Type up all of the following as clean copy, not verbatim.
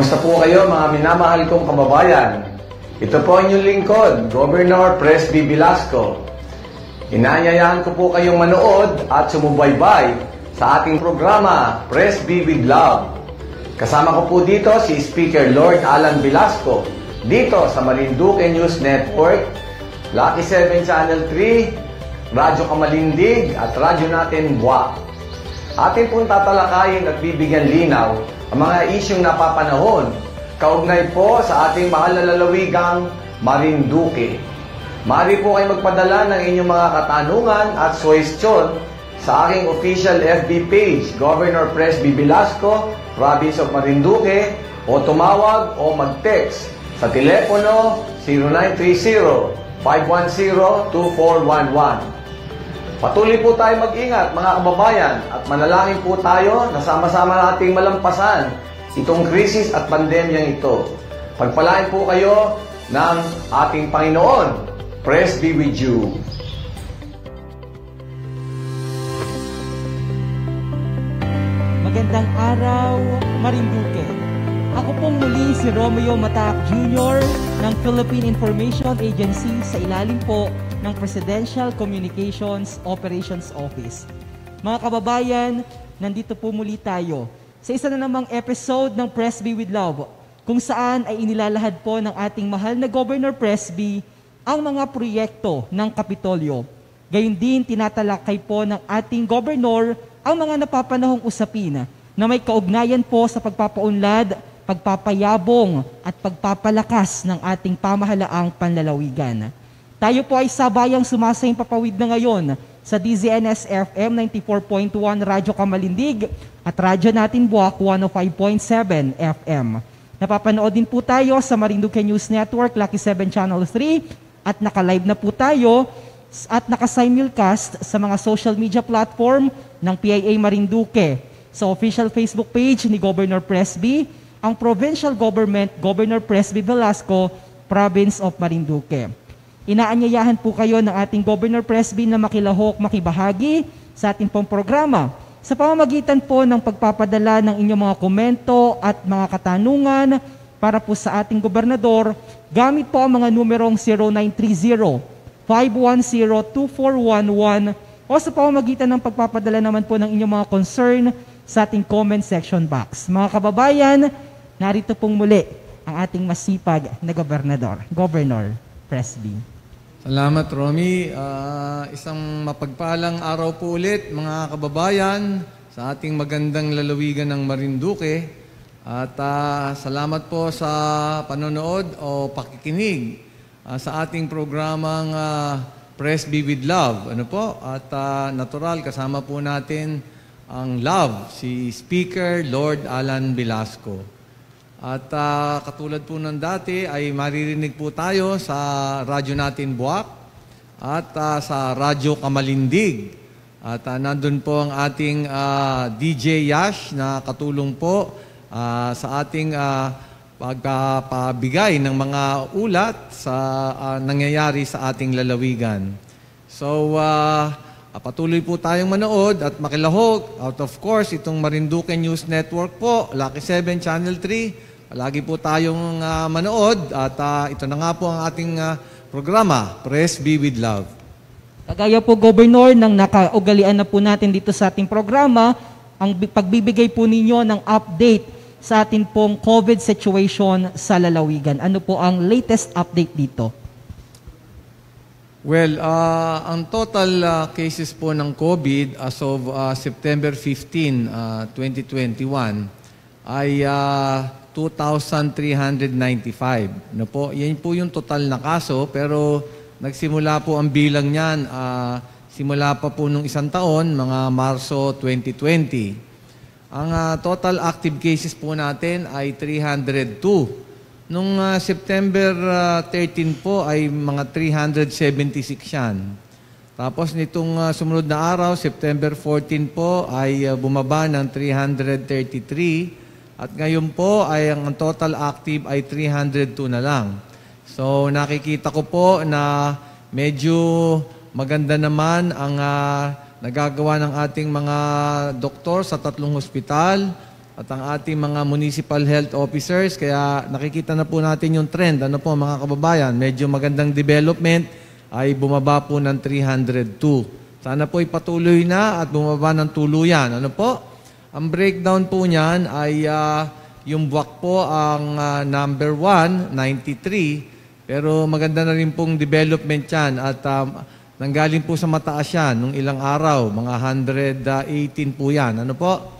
Kumusta po kayo mga minamahal kong kababayan? Ito po ang inyong lingkod, Governor Presby Velasco. Inaanyayahan ko po kayong manood at sumubaybay sa ating programa, Presby with Love. Kasama ko po dito si Speaker Lord Alan Velasco, dito sa Marinduque News Network, Lucky 7 Channel 3, Radyo Kamalindig at Radyo Natin Buwak. Atin pong tatalakayin at bibigyan linaw ang mga isyong napapanahon kaugnay po sa ating mahal na lalawigang Marinduque. Maaari po kayo magpadala ng inyong mga katanungan at suwestyon sa aking official FB page, Governor Presby Velasco, Province of Marinduque, o tumawag o mag-text sa telepono 0930-510-2411. Patuloy po tayo mag-ingat mga kababayan at manalangin po tayo na sama-sama nating malampasan itong krisis at pandemyang ito. Pagpalain po kayo ng ating Panginoon. Praise be with you. Magandang araw, Marinduque. Ako pong muli si Romeo Matac Jr. ng Philippine Information Agency sa ilalim po ng Presidential Communications Operations Office. Mga kababayan, nandito po muli tayo sa isa na namang episode ng Presby with Love, kung saan ay inilalahad po ng ating mahal na Governor Presby ang mga proyekto ng Kapitolyo. Gayon din, tinatalakay po ng ating Governor ang mga napapanahong usapin na may kaugnayan po sa pagpapaunlad, pagpapayabong at pagpapalakas ng ating pamahalaang panlalawigan. Tayo po ay sabayang sumasayang papawid na ngayon sa DZNS FM 94.1 Radyo Kamalindig at Radyo Natin Buwak 105.7 FM. Napapanood din po tayo sa Marinduque News Network, Lucky 7 Channel 3 at naka-live na po tayo at naka-simulcast sa mga social media platform ng PIA Marinduque, sa official Facebook page ni Governor Presby, ang Provincial Government, Governor Presby Velasco, Province of Marinduque. Inaanyayahan po kayo ng ating Governor Presby na makilahok, makibahagi sa ating pong programa sa pamamagitan po ng pagpapadala ng inyong mga komento at mga katanungan para po sa ating gobernador gamit po ang mga numerong 0930-510-2411 o sa pamamagitan ng pagpapadala naman po ng inyong mga concern sa ating comment section box. Mga kababayan, narito pong muli ang ating masipag na gobernador, Governor Presby. Salamat, Romy. Isang mapagpalang araw po ulit, mga kababayan, sa ating magandang lalawigan ng Marinduque. At salamat po sa panonood o pakikinig sa ating programang Presby with Love. Ano po? At natural, kasama po natin ang Love, si Speaker Lord Alan Velasco. At katulad po ng dati ay maririnig po tayo sa Radyo Natin Buwak at sa Radyo Kamalindig. At nandun po ang ating DJ Yash na katulong po sa ating pagpapabigay ng mga ulat sa nangyayari sa ating lalawigan. So, patuloy po tayong manood at makilahok. Out of course, itong Marinduque News Network po, Lucky 7 Channel 3. Palagi po tayong manood at ito na nga po ang ating programa, Presby with Love. Kagaya po, Governor, nang nakaugalian na po natin dito sa ating programa, ang pagbibigay po ninyo ng update sa ating pong COVID situation sa lalawigan. Ano po ang latest update dito? Well, ang total cases po ng COVID as of September 15, 2021 ay 2,395. No po? Yan po yung total na kaso, pero nagsimula po ang bilang niyan simula pa po nung isang taon, mga Marso 2020. Ang total active cases po natin ay 302. Nung September 13 po ay mga 376 yan. Tapos nitong sumunod na araw, September 14 po ay bumaba ng 333. At ngayon po ay ang total active ay 302 na lang. So nakikita ko po na medyo maganda naman ang nagagawa ng ating mga doktor sa 3 hospital at ang ating mga municipal health officers. Kaya nakikita na po natin yung trend. Ano po mga kababayan, medyo magandang development ay bumaba po ng 302. Sana po ipatuloy na at bumaba ng tuluyan. Ano po? Ang breakdown po niyan ay yung buwak po ang number 1, 93. Pero maganda na rin pong development yan at nanggaling po sa mataas yan nung ilang araw, mga 118 po yan. Ano po?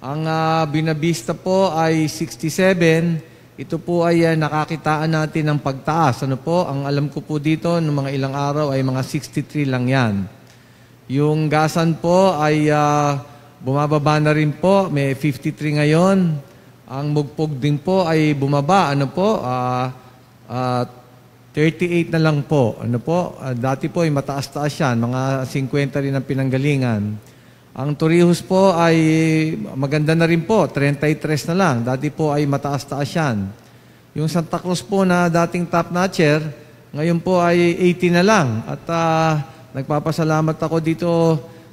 Ang Binavista po ay 67. Ito po ay nakakitaan natin ng pagtaas. Ano po? Ang alam ko po dito, ng mga ilang araw ay mga 63 lang yan. Yung Gasan po ay bumababa na rin po. May 53 ngayon. Ang Mugpog din po ay bumaba. Ano po? 38 na lang po. Ano po? Dati po ay mataas-taas yan. Mga 50 rin ang pinanggalingan. Ang Torrijos po ay maganda na rin po. 33 na lang. Dati po ay mataas-taas yan. Yung Santa Cruz po na dating top notcher, ngayon po ay 80 na lang. At nagpapasalamat ako dito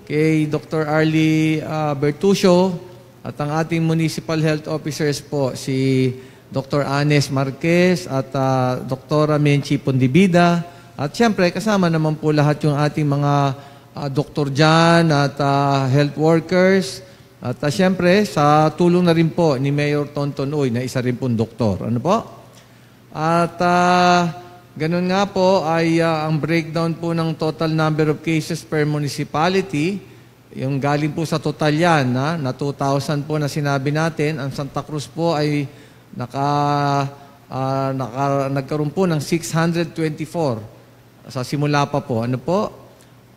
kay Dr. Arlie Bertuccio at ang ating municipal health officers po, si Dr. Anes Marquez at Dr. Menchi Pondibida. At siyempre, kasama naman po lahat yung ating mga doktor dyan at health workers. At siyempre, sa tulong na rin po ni Mayor Tonton Uy na isa rin pong doktor. Ano po? At ganun nga po ay ang breakdown po ng total number of cases per municipality. Yung galing po sa total yan, na 2,000 po na sinabi natin. Ang Santa Cruz po ay nagkaroon po ng 624 sa simula pa po. Ano po?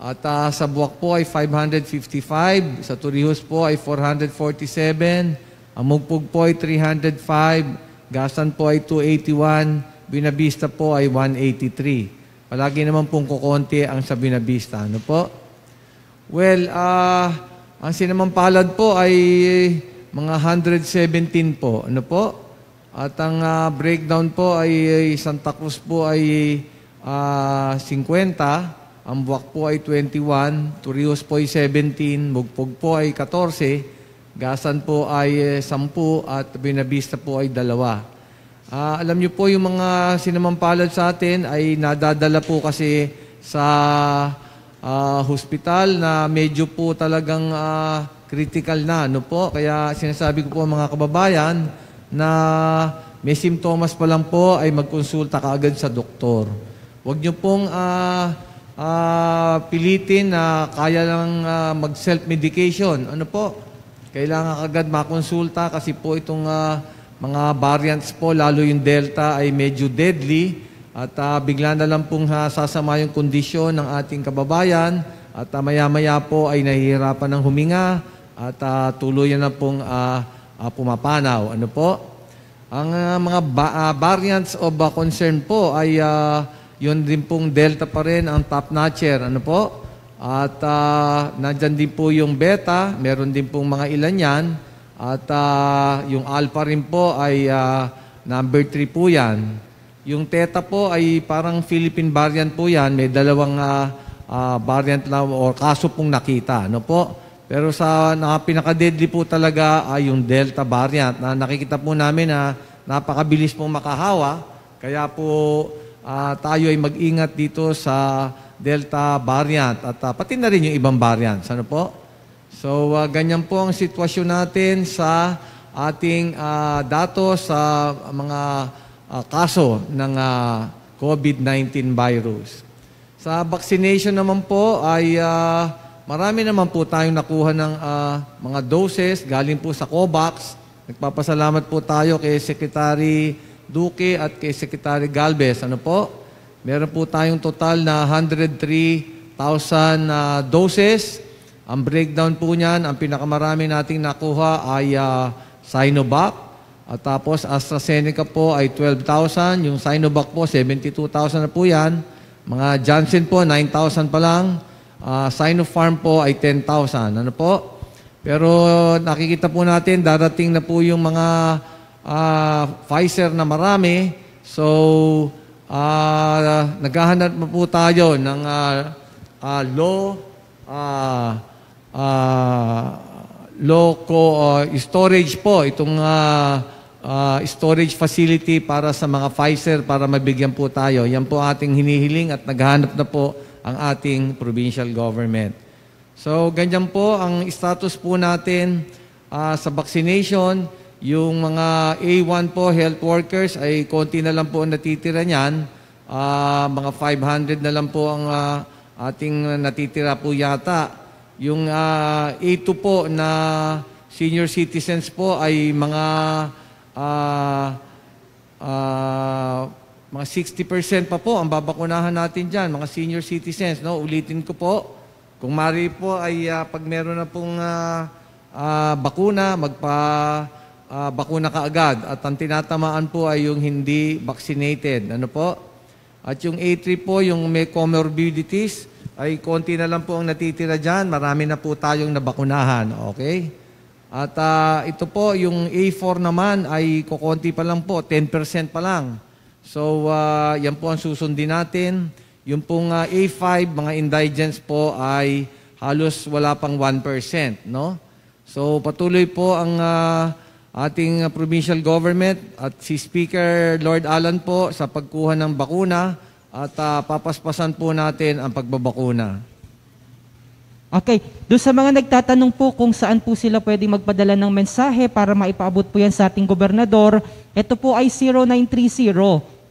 At sa Buwak po ay 555, sa Torrijos po ay 447, ang Mugpog po ay 305, Gasan po ay 281, Binavista po ay 183. Palagi naman pong kukonti ang sa Binavista. Ano po? Well, ang Sinamampalad po ay mga 117 po. Ano po? At ang breakdown po ay Santa Cruz po ay 50, ang Buwak po ay 21, Torrijos po ay 17, Mugpog po ay 14, Gasan po ay 10, at Binavista po ay 2. Alam niyo po yung mga Sinamampalad sa atin ay nadadala po kasi sa hospital na medyo po talagang critical na. Ano po? Kaya sinasabi ko po mga kababayan na may simptomas pa lang po ay magkonsulta kaagad sa doktor. Huwag niyo pong pilitin na kaya lang mag-self-medication. Ano po? Kailangan agad makonsulta kasi po itong mga variants po, lalo yung Delta, ay medyo deadly at bigla na lang pong sasama yung kondisyon ng ating kababayan at maya-maya po ay nahihirapan ng huminga at tuluyan na pong pumapanaw. Ano po? Ang mga variants of concern po ay yun din pong Delta pa rin ang top notcher. Ano po? At nandyan din po yung Beta. Meron din pong mga ilan yan. At yung Alpha rin po ay number 3 po yan. Yung Theta po ay parang Philippine variant po yan. May dalawang variant lang o kaso pong nakita. Ano po? Pero sa pinaka-deadly po talaga ay yung Delta variant na nakikita po namin na napakabilis pong makahawa. Kaya po tayo ay mag-ingat dito sa Delta variant at pati na rin yung ibang variants. Ano po? So, ganyan po ang sitwasyon natin sa ating datos sa mga kaso ng COVID-19 virus. Sa vaccination naman po ay marami naman po tayong nakuha ng mga doses galing po sa COVAX. Nagpapasalamat po tayo kay Secretary Duque at kay Secretary Galvez. Ano po? Meron po tayong total na 103,000 doses. Ang breakdown po niyan, ang pinakamarami nating nakuha ay Sinovac. At tapos AstraZeneca po ay 12,000. Yung Sinovac po, 72,000 na po yan. Mga Johnson po, 9,000 pa lang. Sinopharm po ay 10,000. Ano po? Pero nakikita po natin, darating na po yung mga Pfizer na marami. So, naghahanap po tayo storage po, itong storage facility para sa mga Pfizer para mabigyan po tayo. Yan po ating hinihiling at naghahanap na po ang ating provincial government. So, ganyan po ang status po natin sa vaccination. Yung mga A1 po, health workers, ay konti na lang po ang natitira niyan. Mga 500 na lang po ang ating natitira po yata. Yung A2 po na senior citizens po ay mga 60% pa po ang babakunahan natin dyan, mga senior citizens. No? Ulitin ko po, kung mari po ay pag meron na pong bakuna, bakuna ka agad. At ang tinatamaan po ay yung hindi vaccinated. Ano po? At yung A3 po, yung may comorbidities, ay konti na lang po ang natitira dyan. Marami na po tayong nabakunahan. Okay? At ito po, yung A4 naman ay kukonti pa lang po, 10% pa lang. So, yan po ang susundin natin. Yung pong A5, mga indigents po ay halos wala pang 1%. No? So, patuloy po ang ating provincial government at si Speaker Lord Alan po sa pagkuha ng bakuna at papaspasan po natin ang pagbabakuna. Okay, doon sa mga nagtatanong po kung saan po sila pwede magpadala ng mensahe para maipaabot po yan sa ating gobernador, ito po ay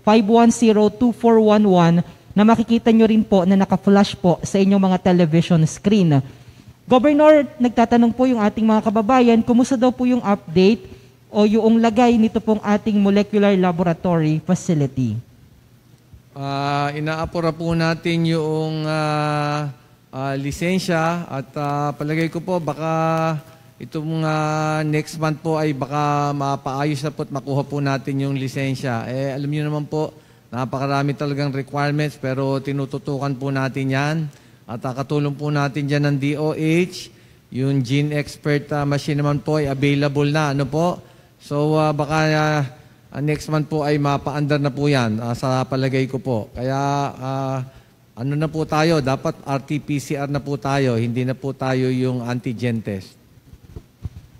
0930-510-2411 na makikita nyo rin po na naka-flash po sa inyong mga television screen. Governor, nagtatanong po yung ating mga kababayan, kumusta daw po yung update o yung lagay nito pong ating molecular laboratory facility? Inaapura po natin yung lisensya at palagay ko po baka itong next month po ay baka mapaayos na po at makuha po natin yung lisensya. Alam niyo naman po, napakarami talagang requirements pero tinututukan po natin yan at katulong po natin dyan ng DOH. Yung Gene Expert machine naman po ay available na. Ano po? So baka next month po ay mapaandar na po yan sa palagay ko po. Kaya ano na po tayo, dapat RT-PCR na po tayo, hindi na po tayo yung antigen test.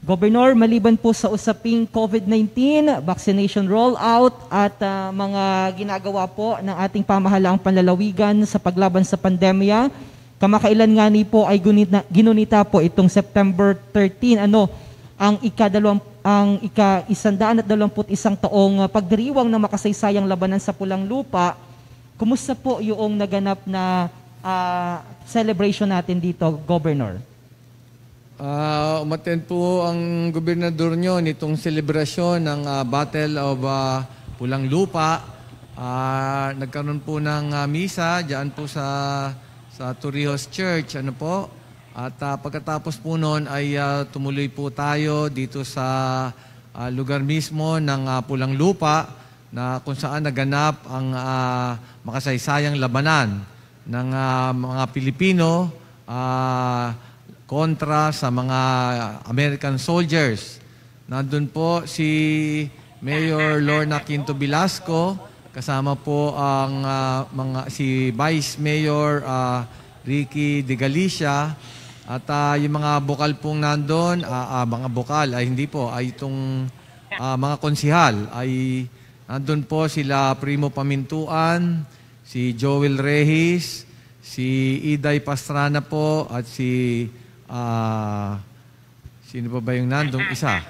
Governor, maliban po sa usaping COVID-19, vaccination rollout at mga ginagawa po ng ating pamahalaang panlalawigan sa paglaban sa pandemya, kamakailan nga ni po ay ginunita po itong September 13, ang ika-121 taong pagdiriwang ng makasaysayang labanan sa Pulang Lupa. Kumusta po yung naganap na celebration natin dito, Governor? Umattend po ang gobernador nyo nitong selebrasyon ng Battle of Pulang Lupa. Nagkaroon po ng misa dyan po sa Torrijos Church. Ano po? At pagkatapos po noon ay tumuloy po tayo dito sa lugar mismo ng Pulang Lupa na kung saan naganap ang makasaysayang labanan ng mga Pilipino kontra sa mga American soldiers. Nandun po si Mayor Lorna Quinto Velasco, kasama po ang si Vice Mayor Ricky De Galicia, at yung mga bukal pong nandun, mga bukal, ay hindi po, ay itong mga konsihal, ay nandun po sila Primo Pamintuan, si Joel Rehis, si Iday Pastrana po, at si sino pa ba yung nandun? Isa.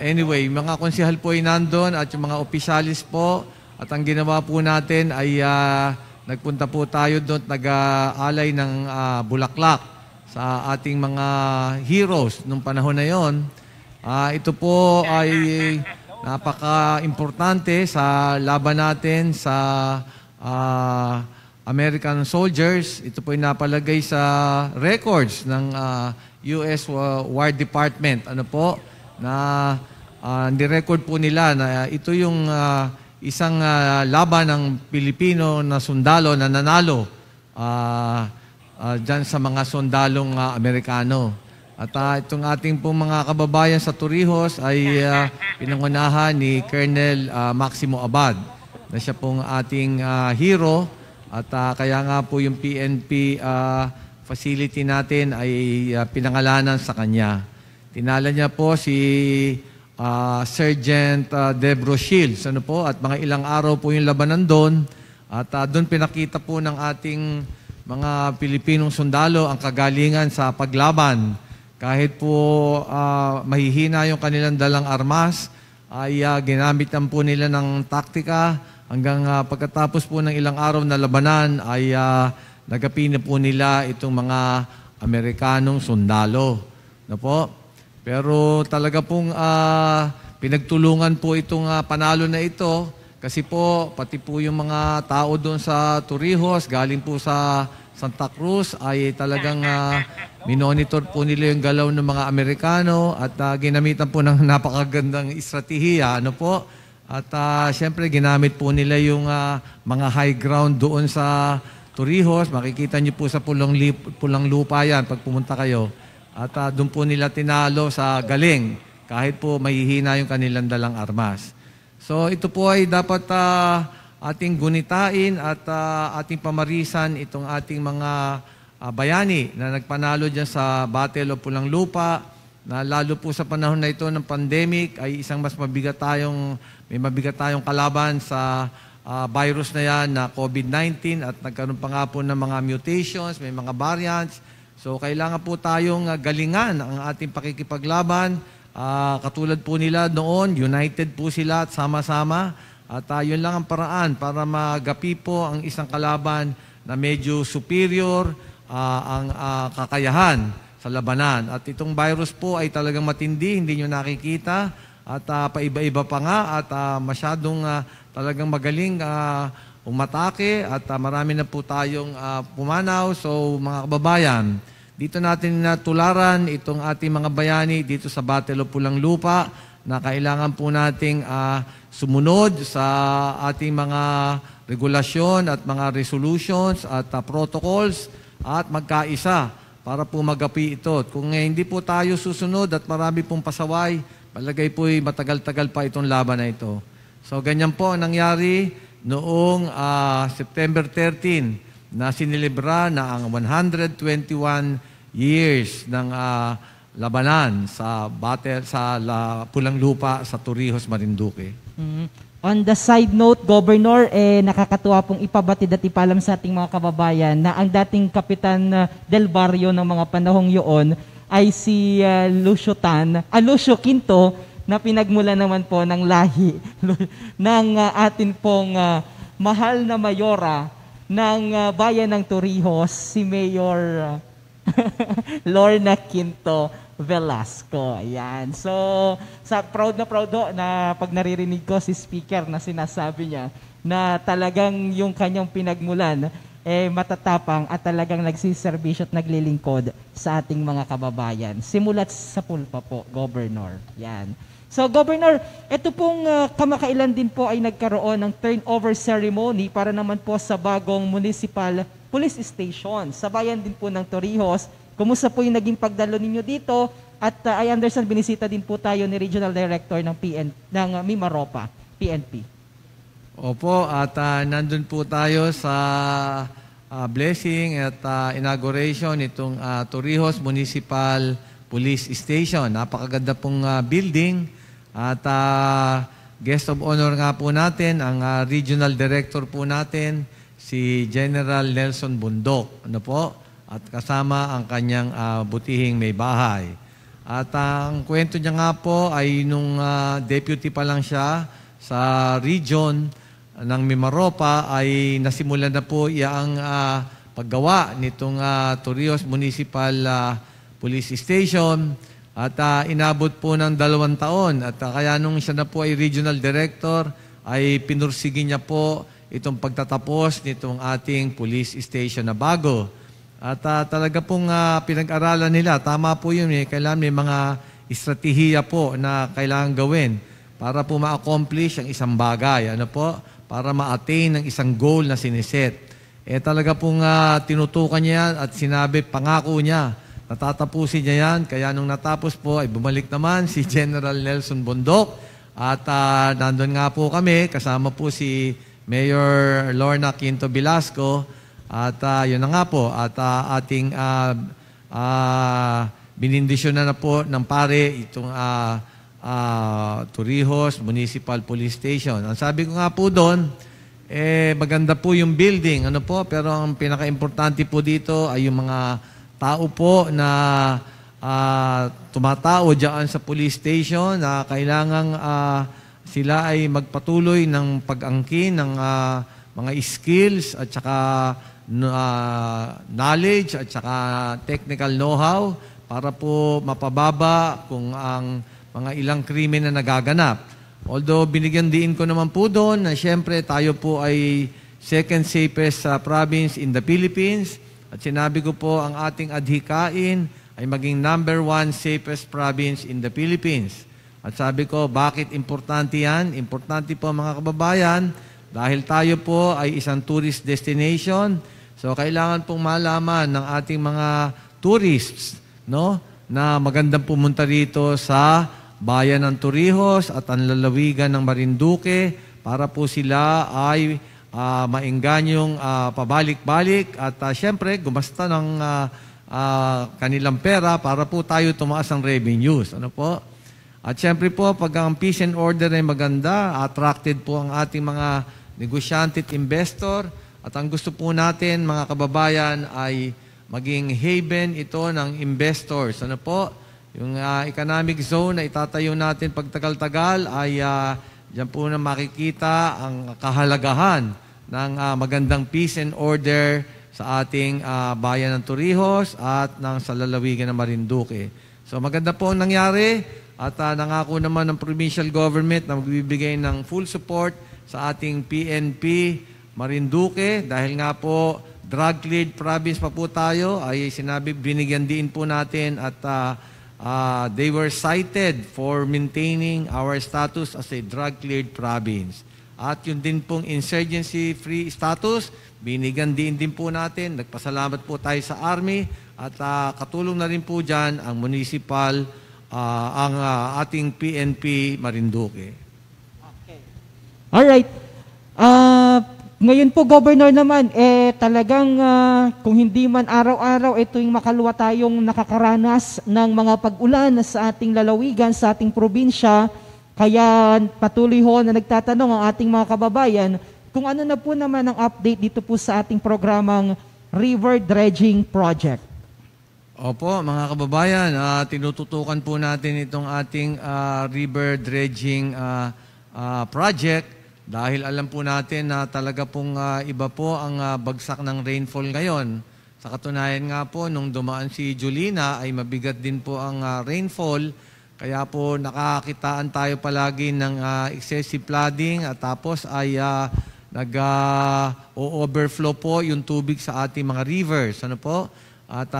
Anyway, mga konsihal po ay nandun at yung mga opisyalis po, at ang ginawa po natin ay nagpunta po tayo doon, nag-aalay ng bulaklak sa ating mga heroes nung panahon na yon. Ito po ay napaka-importante sa laban natin sa American soldiers. Ito po ay napalagay sa records ng US War Department. Ano po? Na ni-record po nila na ito yung isang laban ng Pilipino na sundalo na nanalo dyan sa mga sundalong Amerikano. At itong ating pong mga kababayan sa Torrijos ay pinangunahan ni Colonel Maximo Abad na siya pong ating hero. At kaya nga po yung PNP facility natin ay pinangalanan sa kanya. Tinala niya po si Sergeant Debro Shields, ano po, at mga ilang araw po yung labanan doon. At doon pinakita po ng ating mga Pilipinong sundalo ang kagalingan sa paglaban. Kahit po mahihina yung kanilang dalang armas, ay ginamit lang po nila ng taktika hanggang pagkatapos po ng ilang araw na labanan ay nagapi na po nila itong mga Amerikanong sundalo. No po? Pero talaga pong pinagtulungan po itong panalo na ito kasi po pati po yung mga tao doon sa Torrijos, galing po sa Santa Cruz ay talagang minonitor po nila yung galaw ng mga Amerikano at ginamitan po ng napakagandang estratehiya. Ano po? At siyempre ginamit po nila yung mga high ground doon sa Torrijos. Makikita niyo po sa pulang lupa yan pag pumunta kayo. At doon po nila tinalo sa galing kahit po mahihina yung kanilang dalang armas. So ito po ay dapat ating gunitain at ating pamarisan itong ating mga bayani na nagpanalo dyan sa Battle of Pulang Lupa, na lalo po sa panahon na ito ng pandemic ay isang may mabigat tayong kalaban sa virus na yan na COVID-19 at nagkaroon pa nga po ng mga mutations, may mga variants. So kailangan po tayong galingan ang ating pakikipaglaban. Katulad po nila noon, united po sila at sama-sama. At yun lang ang paraan para magapi po ang isang kalaban na medyo superior ang kakayahan sa labanan. At itong virus po ay talagang matindi, hindi nyo nakikita. At paiba-iba pa nga at masyadong talagang magaling umatake. At marami na po tayong pumanaw. So mga kababayan, dito natin natularan itong ating mga bayani dito sa Battle of Pulang Lupa na kailangan po nating sumunod sa ating mga regulasyon at mga resolutions at protocols at magkaisa para po magapi ito. Kung hindi po tayo susunod at marami pong pasaway, palagay po matagal-tagal pa itong laban na ito. So ganyan po ang nangyari noong September 13 na sinilibra na ang 121 years ng labanan sa battle sa Pulang Lupa sa Torrijos, Marinduque. On the side note, Governor, nakakatuwa pong ipabatid at ipalam sa ating mga kababayan na ang dating Kapitan Del Barrio ng mga panahong yun ay si Lucio Quinto na pinagmula naman po ng lahi ng atin pong mahal na mayora ng bayan ng Torrijos, si Mayor Lorna Quinto Velasco. Ayan. So, proud na pag naririnig ko si Speaker na sinasabi niya na talagang yung kanyang pinagmulan matatapang at talagang nagsiservisyo at naglilingkod sa ating mga kababayan. Simulat sa pulpa po, Governor. Yan. So, Governor, ito pong kamakailan din po ay nagkaroon ng turnover ceremony para naman po sa bagong municipal police station sa bayan din po ng Torrijos. Kumusta po yung naging pagdalo ninyo dito? At I understand binisita din po tayo ni Regional Director ng Mimaropa, PNP. Opo, at nandun po tayo sa blessing at inauguration itong Torrijos Municipal Police Station. Napakaganda pong building at guest of honor nga po natin, ang Regional Director po natin, si General Nelson Bundok. Ano po? At kasama ang kanyang butihing may bahay. At ang kwento niya nga po ay nung deputy pa lang siya sa region ng Mimaropa ay nasimulan na po ang paggawa nitong Torrijos Municipal Police Station at inabot po ng 2 taon. At kaya nung siya na po ay Regional Director ay pinursigi niya po itong pagtatapos nitong ating police station na bago. At talaga pong pinag-aralan nila, tama po yun, kailangan may mga estratehiya po na kailangan gawin para po ma-accomplish ang isang bagay. Ano po? Para ma-attain ang isang goal na siniset. Talaga pong tinutukan niya yan at sinabi, pangako niya, natatapusin niya yan. Kaya nung natapos po, ay bumalik naman si General Nelson Bundok at nandun nga po kami, kasama po si Mayor Lorna Quinto Velasco at yun na nga po at ating binindisyon na po ng pare itong Torrijos Municipal Police Station. Ang sabi ko nga po doon, maganda po yung building, pero ang pinaka-importante po dito ay yung mga tao po na tumatao diyan sa police station na kailangang sila ay magpatuloy ng pag-angkin ng mga skills at saka knowledge at saka technical know-how para po mapababa kung ang mga ilang krimen na nagaganap. Although binigyan din ko naman po doon na siyempre tayo po ay second safest province in the Philippines at sinabi ko po ang ating adhikain ay maging number 1 safest province in the Philippines. At sabi ko, bakit importante yan? Importante po mga kababayan dahil tayo po ay isang tourist destination. So kailangan pong malaman ng ating mga tourists na magandang pumunta rito sa bayan ng Torrijos at ang lalawigan ng Marinduque para po sila ay maenganyong pabalik-balik at siyempre gumasta ng kanilang pera para po tayo tumaas ang revenues. At siyempre po pag ang peace and order ay maganda, attracted po ang ating mga negosyante at investor at ang gusto po natin mga kababayan ay maging haven ito ng investors. Yung economic zone na itatayo natin pagtagal-tagal ay diyan po na makikita ang kahalagahan ng magandang peace and order sa ating bayan ng Torrijos at sa lalawigan ng Marinduque. So maganda po ang nangyari at nangako naman ng provincial government na magbibigay ng full support sa ating PNP Marinduque dahil nga po drug-cleared province pa po tayo ay sinabi binigyan din po natin at they were cited for maintaining our status as a drug-cleared province. At yun din pong insurgency-free status, binigyan din po natin. Nagpasalamat po tayo sa Army at katulong na rin po dyan ang municipal, ang ating PNP Marinduque. Okay. Alright. Ngayon po, Governor naman, talagang kung hindi man araw-araw, ito yung makaluwa tayong nakakaranas ng mga pag-ulan sa ating lalawigan, sa ating probinsya. Kaya patuloy ho na nagtatanong ang ating mga kababayan kung ano na po naman ang update dito po sa ating programang River Dredging Project. Opo, mga kababayan, tinututukan po natin itong ating River Dredging Project. Dahil alam po natin na talaga pong iba po ang bagsak ng rainfall ngayon. Sa katunayan nga po, nung dumaan si Julina ay mabigat din po ang rainfall. Kaya po nakakitaan tayo palagi ng excessive flooding at tapos ay nag-overflow po yung tubig sa ating mga rivers. At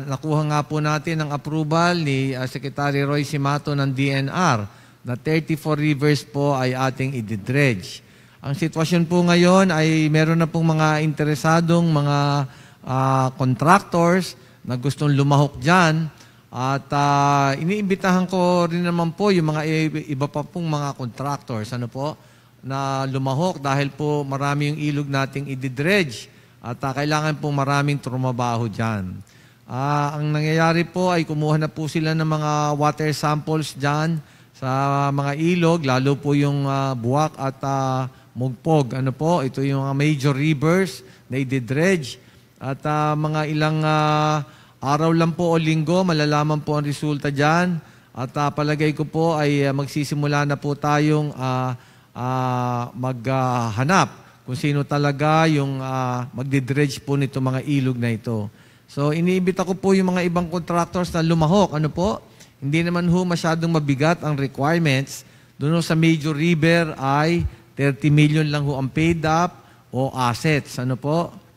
nakuha nga po natin ang approval ni Secretary Roy Simato ng DNR na 34 rivers po ay ating ididredge. Ang sitwasyon po ngayon ay meron na pong mga interesadong mga contractors na gustong lumahok dyan at iniimbitahan ko rin naman po yung mga iba pa pong mga contractors na lumahok dahil po marami yung ilog nating ididredge at kailangan po maraming trumabaho dyan. Ang nangyayari po ay kumuha na po sila ng mga water samples dyan sa mga ilog, lalo po yung Buwak at Mugpog. Ito yung major rivers na ididredge. At mga ilang araw lang po o linggo, malalaman po ang resulta dyan. At palagay ko po ay magsisimula na po tayong maghanap kung sino talaga yung magdidredge po nito mga ilog na ito. So iniimbita ko po yung mga ibang contractors na lumahok. Hindi naman masyadong mabigat ang requirements. Doon sa major river ay 30 million lang ang paid up o assets.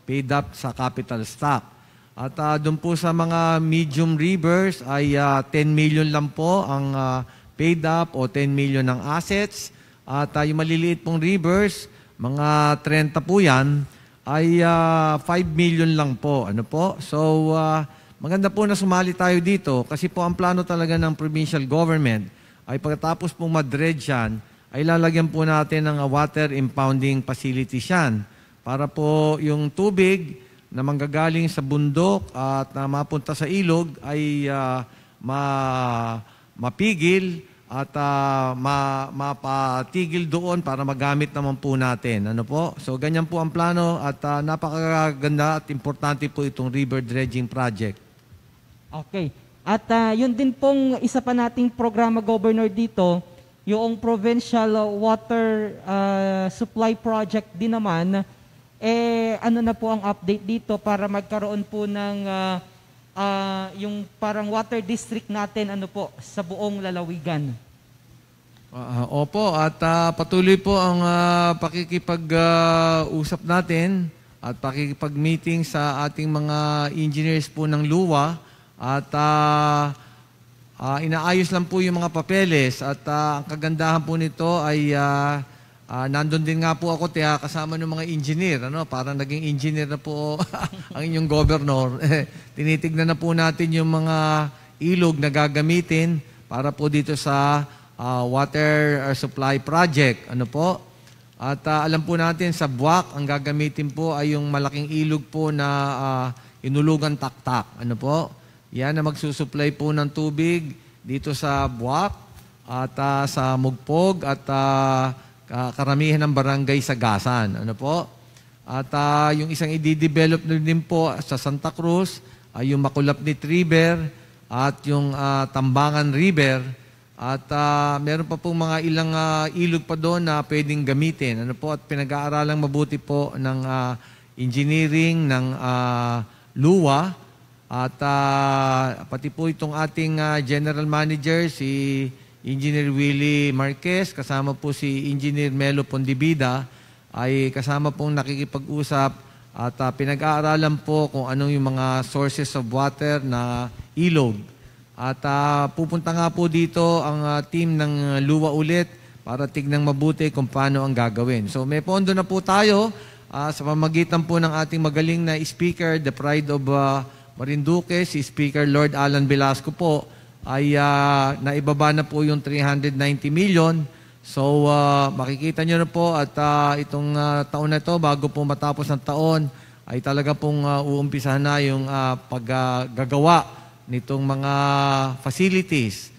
Paid up sa capital stock. At doon po sa mga medium rivers ay 10 million lang po ang paid up o 10 million ang assets. At yung maliliit pong rivers, mga 30 po yan, ay 5 million lang po. So, maganda po na sumali tayo dito kasi po ang plano talaga ng provincial government ay pagkatapos pong madredge yan, ay lalagyan po natin ng water impounding facilities yan para po yung tubig na manggagaling sa bundok at na mapunta sa ilog ay mapigil at mapatigil doon para magamit naman po natin. Ano po? So ganyan po ang plano at napakaganda at importante po itong river dredging project. Okay. At yun din pong isa pa nating programa, Governor, dito, yung provincial water supply project din naman, ano na po ang update dito para magkaroon po ng yung parang water district natin sa buong lalawigan. Opo, at patuloy po ang pakikipag-usap natin at pakikipag-meeting sa ating mga engineers po ng LUWA at inaayos lang po yung mga papeles at ang kagandahan po nito ay nandun din nga po ako kasama ng mga engineer. Parang naging engineer na po ang inyong governor. Tinitignan na po natin yung mga ilog na gagamitin para po dito sa water supply project. At alam po natin sa Buwak, ang gagamitin po ay yung malaking ilog po na inulugan taktak. Yan na magsusupply po ng tubig dito sa Buwak at sa Mugpog at karamihan ng barangay sa Gasan. At yung isang i-develop din po sa Santa Cruz ay yung Makulapnit River at yung Tambangan River. At meron pa pong mga ilang ilog pa doon na pwedeng gamitin. At pinag-aaralang mabuti po ng engineering ng LUWA. At pati po itong ating general manager, si Engineer Willie Marquez, kasama po si Engineer Melo Pondibida, ay kasama pong nakikipag-usap at pinag-aaralan po kung anong yung mga sources of water na ilog. At pupunta nga po dito ang team ng LUWA ulit para tignan mabuti kung paano ang gagawin. So may pondo na po tayo sa pamagitan po ng ating magaling na speaker, the pride of Marinduque, si Speaker Lord Alan Velasco po, ay naibaba na po yung 390 million. So makikita nyo na po at itong taon na ito, bago po matapos ng taon, ay talaga pong uumpisahan na yung paggagawa nitong mga facilities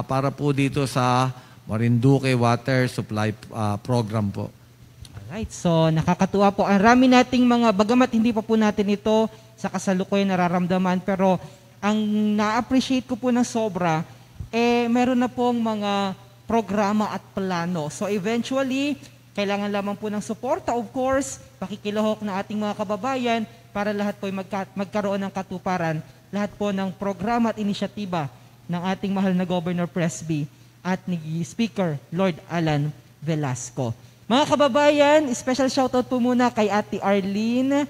para po dito sa Marinduque Water Supply Program po. Alright, so nakakatuwa po. Ang rami nating mga, bagamat hindi pa po natin ito sa kasalukuyan nararamdaman, pero ang na-appreciate ko po ng sobra, meron na pong mga programa at plano. So eventually, kailangan lamang po ng suporta, of course, pakikilahok ng ating mga kababayan para lahat po magkaroon ng katuparan, lahat po ng programa at inisyatiba ng ating mahal na Governor Presby at ni Speaker Lord Alan Velasco. Mga kababayan, special shoutout po muna kay Ate Arlene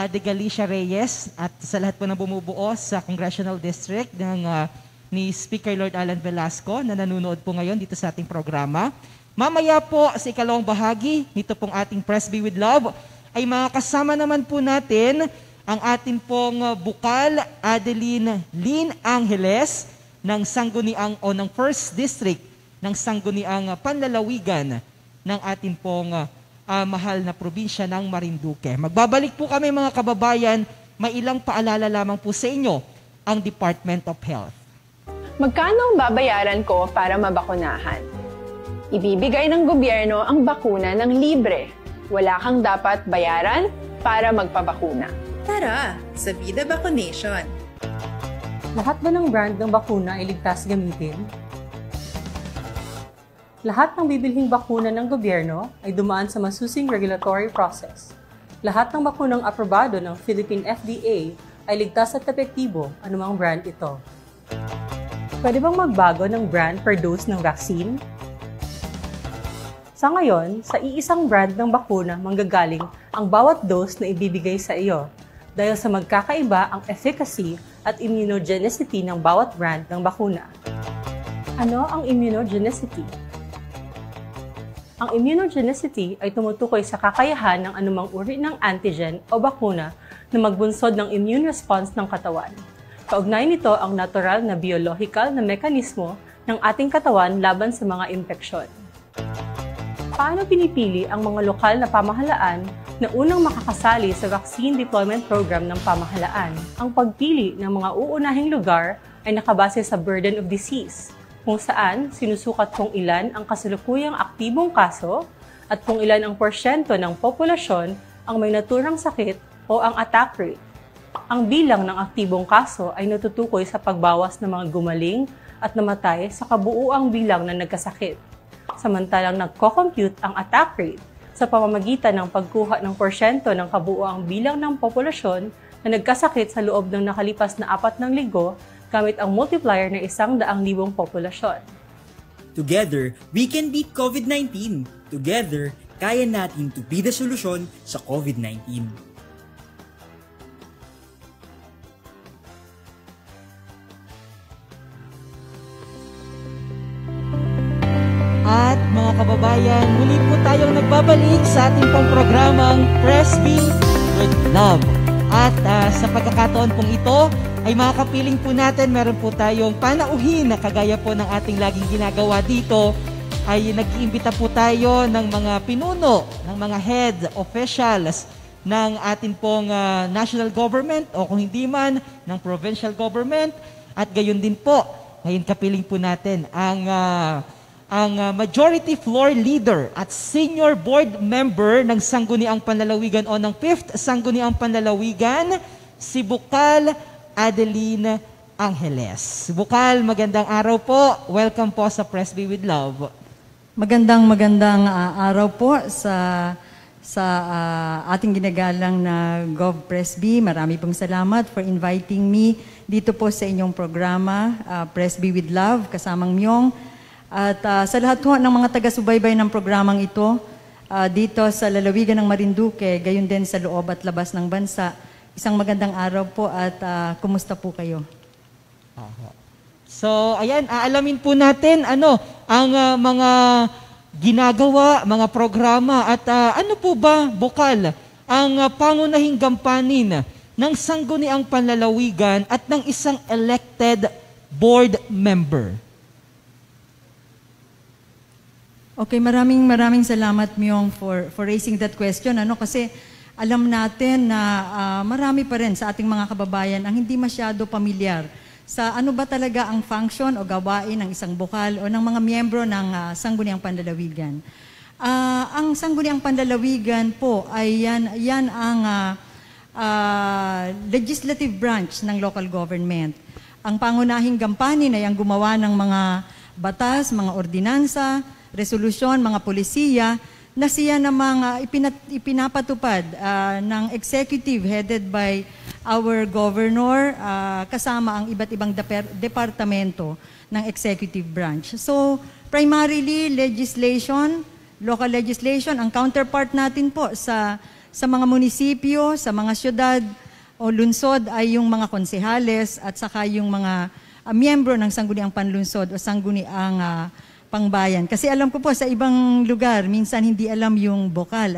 de Galicia Reyes at sa lahat po na bumubuo sa Congressional District ni Speaker Lord Alan Velasco na nanonood po ngayon dito sa ating programa. Mamaya po sa ikalawang bahagi nito pong ating Presby with Love ay makakasama naman po natin ang ating pong Bukal Adeline Lynn Angeles ng Sangguniang o ng 1st District ng Sangguniang Panlalawigan ng ating pong mahal na probinsya ng Marinduque. Magbabalik po kami mga kababayan, may ilang paalala lamang po sa inyo ang Department of Health. Magkano ang babayaran ko para mabakunahan? Ibibigay ng gobyerno ang bakuna ng libre. Wala kang dapat bayaran para magpabakuna. Tara, sa Vida Vacunation! Lahat ba ng brand ng bakuna ay ligtas gamitin? Lahat ng bibilhing bakuna ng gobyerno ay dumaan sa masusing regulatory process. Lahat ng bakunang aprobado ng Philippine FDA ay ligtas at epektibo, anumang brand ito. Pwede bang magbago ng brand per dose ng vaccine? Sa ngayon, sa iisang brand ng bakuna manggagaling ang bawat dose na ibibigay sa iyo dahil sa magkakaiba ang efficacy at immunogenicity ng bawat brand ng bakuna. Ano ang immunogenicity? Ang immunogenicity ay tumutukoy sa kakayahan ng anumang uri ng antigen o bakuna na magbunsod ng immune response ng katawan. Kaugnay nito ang natural na biological na mekanismo ng ating katawan laban sa mga impeksyon. Paano pinipili ang mga lokal na pamahalaan na unang makakasali sa vaccine deployment program ng pamahalaan? Ang pagpili ng mga uunahing lugar ay nakabase sa burden of disease, kung saan sinusukat kung ilan ang kasalukuyang aktibong kaso at kung ilan ang porsyento ng populasyon ang may naturang sakit o ang attack rate. Ang bilang ng aktibong kaso ay natutukoy sa pagbawas ng mga gumaling at namatay sa kabuuang bilang na nagkasakit. Samantalang nagko-compute ang attack rate sa pamamagitan ng pagkuha ng porsyento ng kabuuang bilang ng populasyon na nagkasakit sa loob ng nakalipas na 4 linggo gamit ang multiplier ng 100,000 populasyon. Together, we can beat COVID-19. Together, kaya natin to be the solusyon sa COVID-19. At mga kababayan, muli po tayong nagbabalik sa ating pong programang Press B with Love. At sa pagkakataon pong ito, ay makakapiling po natin, meron po tayong panauhin na kagaya po ng ating laging ginagawa dito, ay nag-iimbita po tayo ng mga pinuno, ng mga head officials ng atin pong national government o kung hindi man, ng provincial government. At gayon din po, ngayon kapiling po natin ang majority floor leader at senior board member ng Sangguniang Panlalawigan o ng 5th Sangguniang Panlalawigan, si Bukal Adeline Angeles. Bukal, magandang araw po. Welcome po sa Press B with Love. Magandang araw po sa ating ginagalang na Gov Press B. Marami pong salamat for inviting me dito po sa inyong programa, Press B with Love, kasamang Myong. At sa lahat po ng mga taga-subaybay ng programang ito, dito sa lalawigan ng Marinduque, gayon din sa loob at labas ng bansa, isang magandang araw po at kumusta po kayo? So, ayan, aalamin po natin ang mga ginagawa, mga programa at ano po ba, Bukal, ang pangunahing gampanin ng Sangguniang Panlalawigan at ng isang elected board member? Okay, maraming salamat, Myong, for raising that question. Kasi alam natin na marami pa rin sa ating mga kababayan ang hindi masyado pamilyar sa ano ba talaga ang function o gawain ng isang bukal o ng mga miyembro ng Sangguniang Panlalawigan. Ang Sangguniang Panlalawigan po ay yan ang legislative branch ng local government. Ang pangunahing gampanin ay ang gumawa ng mga batas, mga ordinansa, resolusyon, mga polisiya na siya namang ipinapatupad ng executive headed by our governor kasama ang iba't ibang departamento ng executive branch. So, primarily legislation, local legislation, ang counterpart natin po sa mga munisipyo, sa mga syudad o lungsod ay yung mga konsehales at saka yung mga miyembro ng Sangguniang Panlunsod o Sangguniang Pangbayan. Kasi alam ko po sa ibang lugar, minsan hindi alam yung bokal.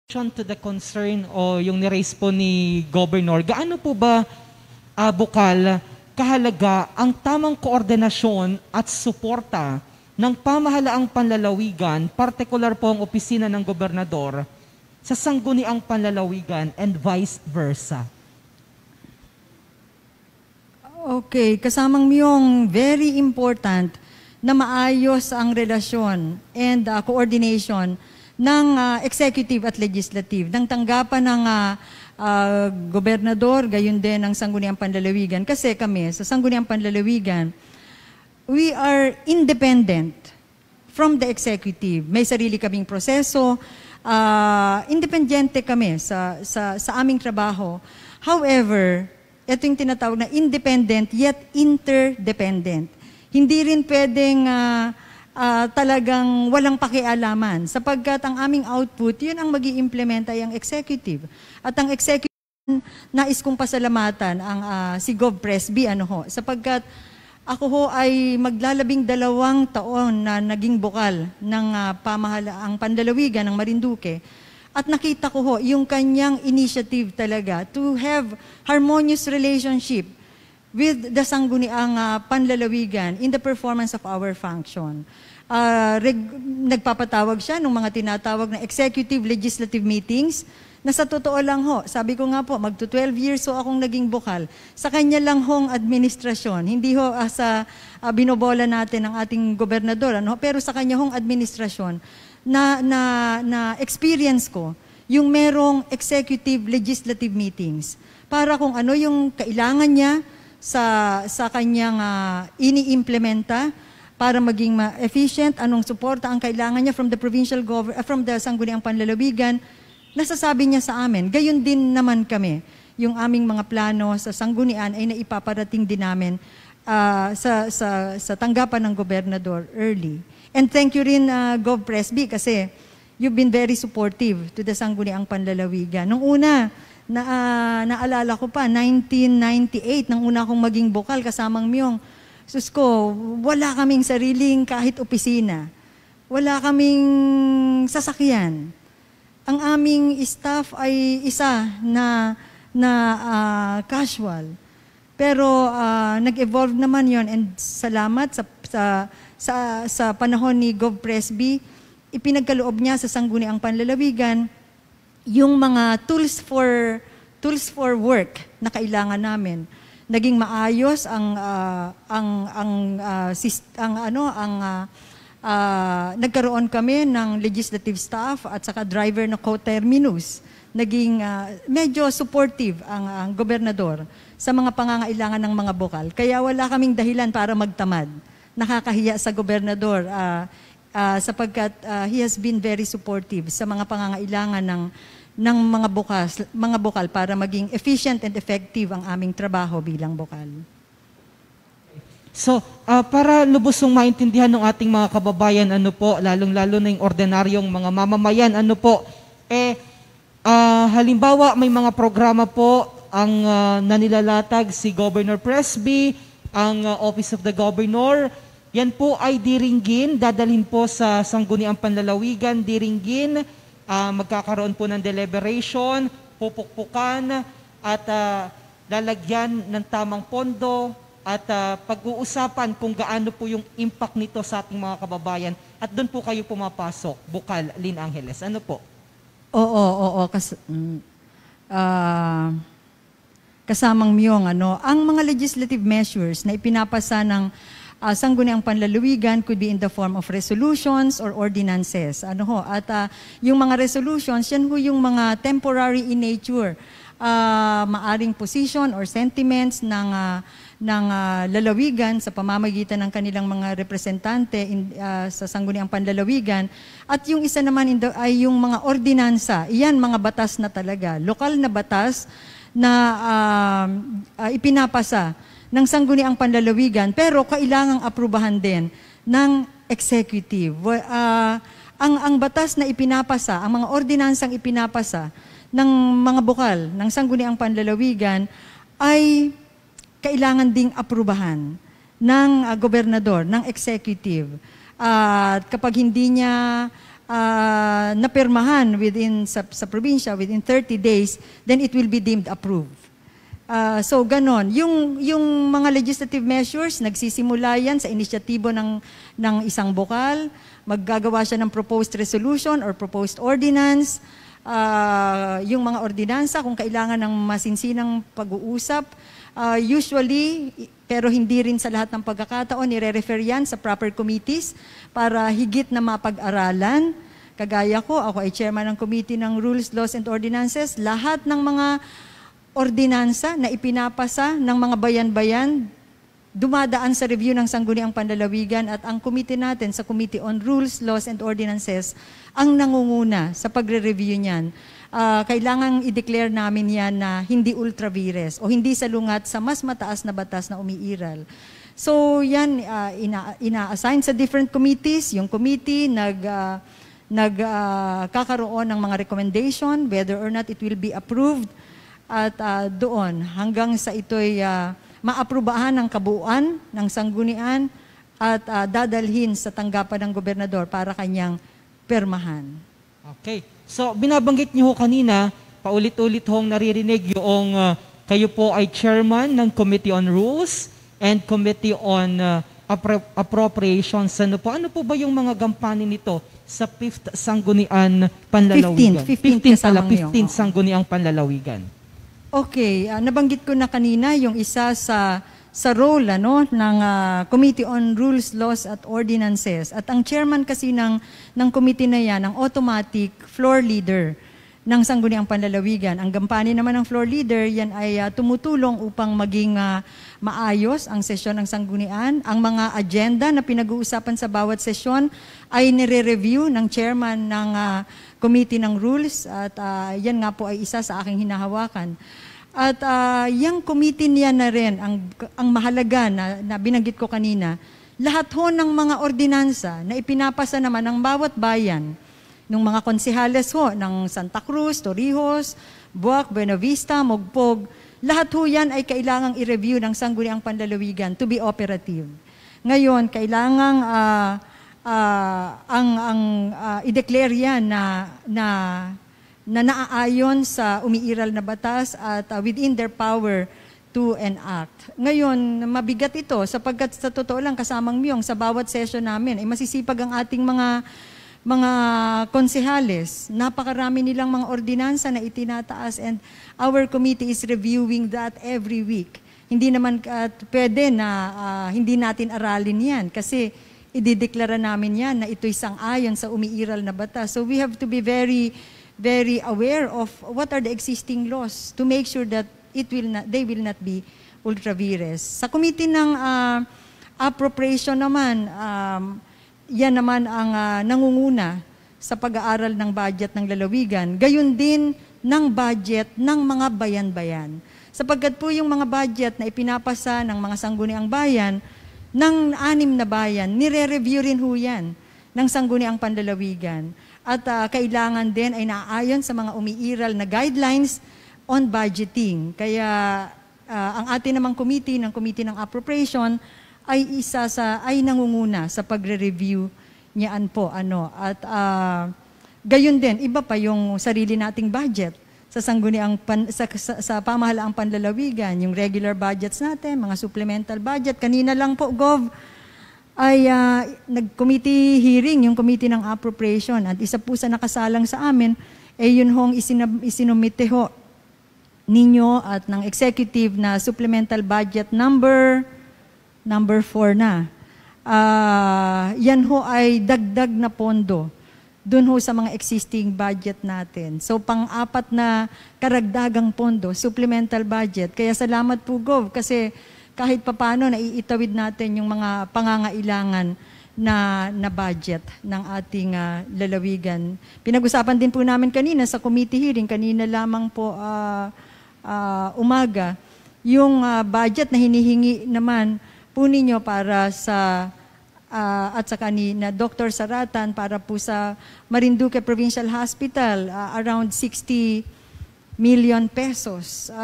To the concern o yung ni-raise po ni Governor, gaano po ba, Bukal, kahalaga ang tamang koordinasyon at suporta ng pamahalaang panlalawigan, partikular po ang opisina ng gobernador, sa Sangguniang Panlalawigan and vice versa? Okay, kasamang Myong, very important na maayos ang relasyon and coordination ng executive at legislative, ng tanggapan ng gobernador, gayon din ng Sangguniang Panlalawigan. Kasi kami, sa Sangguniang Panlalawigan, we are independent from the executive. May sarili kaming proseso, independente kami sa aming trabaho. However, ito yung tinatawag na independent yet interdependent. Hindi rin pwedeng talagang walang pakialaman sapagkat ang aming output, yun ang mag-i-implement ay ang executive. At ang executive, nais kong pasalamatan ang si Gov Press B, sapagkat ako ho ay maglalabing 2 taon na naging bukal ng pamahalaang Panlalawigan ng Marinduque. At nakita ko ho yung kanyang initiative talaga to have harmonious relationship with the Sangguniang Panlalawigan in the performance of our function. Nagpapatawag siya ng mga tinatawag na executive legislative meetings na sa totoo lang ho, sabi ko nga po, magto 12 years ho akong naging bukal. Sa kanya lang hong administrasyon, hindi ho sa binobola natin ang ating gobernador, ano, pero sa kanya hong administrasyon, na experience ko, yung merong executive legislative meetings, para kung ano yung kailangan niya sa kanyang ini-implementa, para maging efficient, anong suporta ang kailangan niya from the provincial government, from the Sangguniang Panlalawigan, nasasabi niya sa amin. Gayon din naman kami. Yung aming mga plano sa sanggunian ay naipaparating din namin sa tanggapan ng gobernador early. And thank you rin, Gov. Presby, kasi you've been very supportive to the Sangguniang Panlalawigan. Nung una, naalala ko pa, 1998, nang una akong maging bukal kasamang Myong, sus ko, wala kaming sariling kahit opisina. Wala kaming sasakyan. Ang aming staff ay isa na casual. Pero nag-evolve naman yon, and salamat sa panahon ni Gov. Presby, ipinagkaloob niya sa Sangguniang Panlalawigan yung mga tools for work na kailangan namin. Naging maayos nagkaroon kami ng legislative staff at saka driver na co-terminus. Naging medyo supportive ang gobernador sa mga pangangailangan ng mga bukal. Kaya wala kaming dahilan para magtamad. Nakakahiya sa gobernador sapagkat he has been very supportive sa mga pangangailangan ng mga bukal para maging efficient and effective ang aming trabaho bilang bukal. So, para lubusong maintindihan ng ating mga kababayan, lalong-lalo na yung ordinaryong mga mamamayan, halimbawa may mga programa po ang nanilalatag si Governor Presby, ang Office of the Governor, yan po ay diringgin, dadalhin po sa Sangguniang Panlalawigan, diringgin, magkakaroon po ng deliberation, pupukpukan, at lalagyan ng tamang pondo, at pag-uusapan kung gaano po yung impact nito sa ating mga kababayan. At doon po kayo pumapasok, Bukal, Lynn Angeles. Ano po? Oo. Kasamang Myong, ang mga legislative measures na ipinapasa ng Sangguniang Panlalawigan could be in the form of resolutions or ordinances. At yung mga resolutions, yan ho yung mga temporary in nature, maaring position or sentiments ng lalawigan sa pamamagitan ng kanilang mga representante sa Sangguniang Panlalawigan. At yung isa naman ay yung mga ordinansa. Iyan, mga batas na talaga. Lokal na batas na ipinapasa ng Sangguniang Panlalawigan, pero kailangang aprubahan din ng executive. Ang batas na ipinapasa, ang mga ordinansang ipinapasa ng mga bukal ng Sangguniang Panlalawigan ay kailangan ding aprubahan ng gobernador, ng executive. At kapag hindi niya napirmahan sa probinsya within 30 days, then it will be deemed approved. So ganon. Yung mga legislative measures, nagsisimula yan sa inisyatibo ng isang bukal, maggagawa siya ng proposed resolution or proposed ordinance, yung mga ordinansa kung kailangan ng masinsinang pag-uusap, usually, pero hindi rin sa lahat ng pagkakataon, nire-refer yan sa proper committees para higit na mapag-aralan. Kagaya ko, ako ay chairman ng Committee ng Rules, Laws, and Ordinances. Lahat ng mga ordinansa na ipinapasa ng mga bayan-bayan, dumadaan sa review ng Sangguniang Panlalawigan, at ang committee natin sa Committee on Rules, Laws, and Ordinances ang nangunguna sa pagre-review niyan. Kailangang i-declare namin yan na hindi ultra vires o hindi salungat sa mas mataas na batas na umiiral. So yan, ina-assign sa different committees. Yung committee nagkakaroon ng mga recommendation whether or not it will be approved, at doon hanggang sa ito'y maaprubahan ng kabuuan ng sanggunian at dadalhin sa tanggapan ng gobernador para kanyang permahan. Okay. So, binabanggit niyo ho kanina, paulit-ulit hong naririnig yung kayo po ay chairman ng Committee on Rules and Committee on Appropriations. Ano po ba yung mga gampanin nito sa 5th Sangguniang Panlalawigan. 15th pala, kasamang yun. 15th Sangguniang Panlalawigan. Okay, nabanggit ko na kanina yung isa sa role ng Committee on Rules, Laws at Ordinances. At ang chairman kasi ng committee na yan, ang automatic floor leader ng Sangguniang Panlalawigan. Ang gampanin naman ng floor leader, yan ay tumutulong upang maging maayos ang sesyon ng Sanggunian. Ang mga agenda na pinag-uusapan sa bawat sesyon ay nire-review ng chairman ng Committee ng Rules at yan nga po ay isa sa aking hinahawakan. At yung committee niya na rin, ang mahalaga na binanggit ko kanina, lahat ho ng mga ordinansa na ipinapasa naman ng bawat bayan, ng mga konsehales ho ng Santa Cruz, Torrijos, Buwak, Buena Vista, Mogpog, lahat ho yan ay kailangang i-review ng Sangguniang Panlalawigan to be operative. Ngayon, kailangang i-declare yan na naaayon sa umiiral na batas at within their power to enact. Ngayon, mabigat ito sapagkat sa totoo lang kasamang Myong sa bawat session namin ay masisipag ang ating mga konsehales. Napakarami nilang mga ordinansa na itinataas and our committee is reviewing that every week. Hindi naman pwede na hindi natin aralin yan kasi idideklara namin yan na ito'y sang-ayon sa umiiral na batas. So we have to be very, very aware of what are the existing laws to make sure that they will not be ultra vires. Sa committee ng appropriation naman, yan naman ang nangunguna sa pag-aaral ng budget ng lalawigan. Gayon din ng budget ng mga bayan-bayan. Sapagkat po yung mga budget na ipinapasa ng mga sangguniang bayan, ng 6 na bayan, nire-review rin ho yan ng Sangguniang Panlalawigan. At kailangan din ay naaayon sa mga umiiral na guidelines on budgeting. Kaya ang atin namang committee ng appropriation ay ay nangunguna sa pagre-review niyaan po at gayon din iba pa yung sarili nating budget sa Sangguniang sa pamahalaang panlalawigan, yung regular budgets natin, mga supplemental budget. Kanina lang po Gov ay nag-committee hearing yung committee ng appropriation at isa po sa nakasalang sa amin ay yun hong isinumite ho ninyo at ng executive na supplemental budget number 4 na. Yan ho ay dagdag na pondo dun ho sa mga existing budget natin. So, pang-apat na karagdagang pondo, supplemental budget. Kaya salamat po, Gov, kasi kahit papano naiitawid natin yung mga pangangailangan na budget ng ating lalawigan. Pinag-usapan din po namin kanina sa committee hearing, kanina lamang po umaga, yung budget na hinihingi naman po ninyo para sa at saka ni Dr. Saratan para po sa Marinduque Provincial Hospital, around 60 million pesos.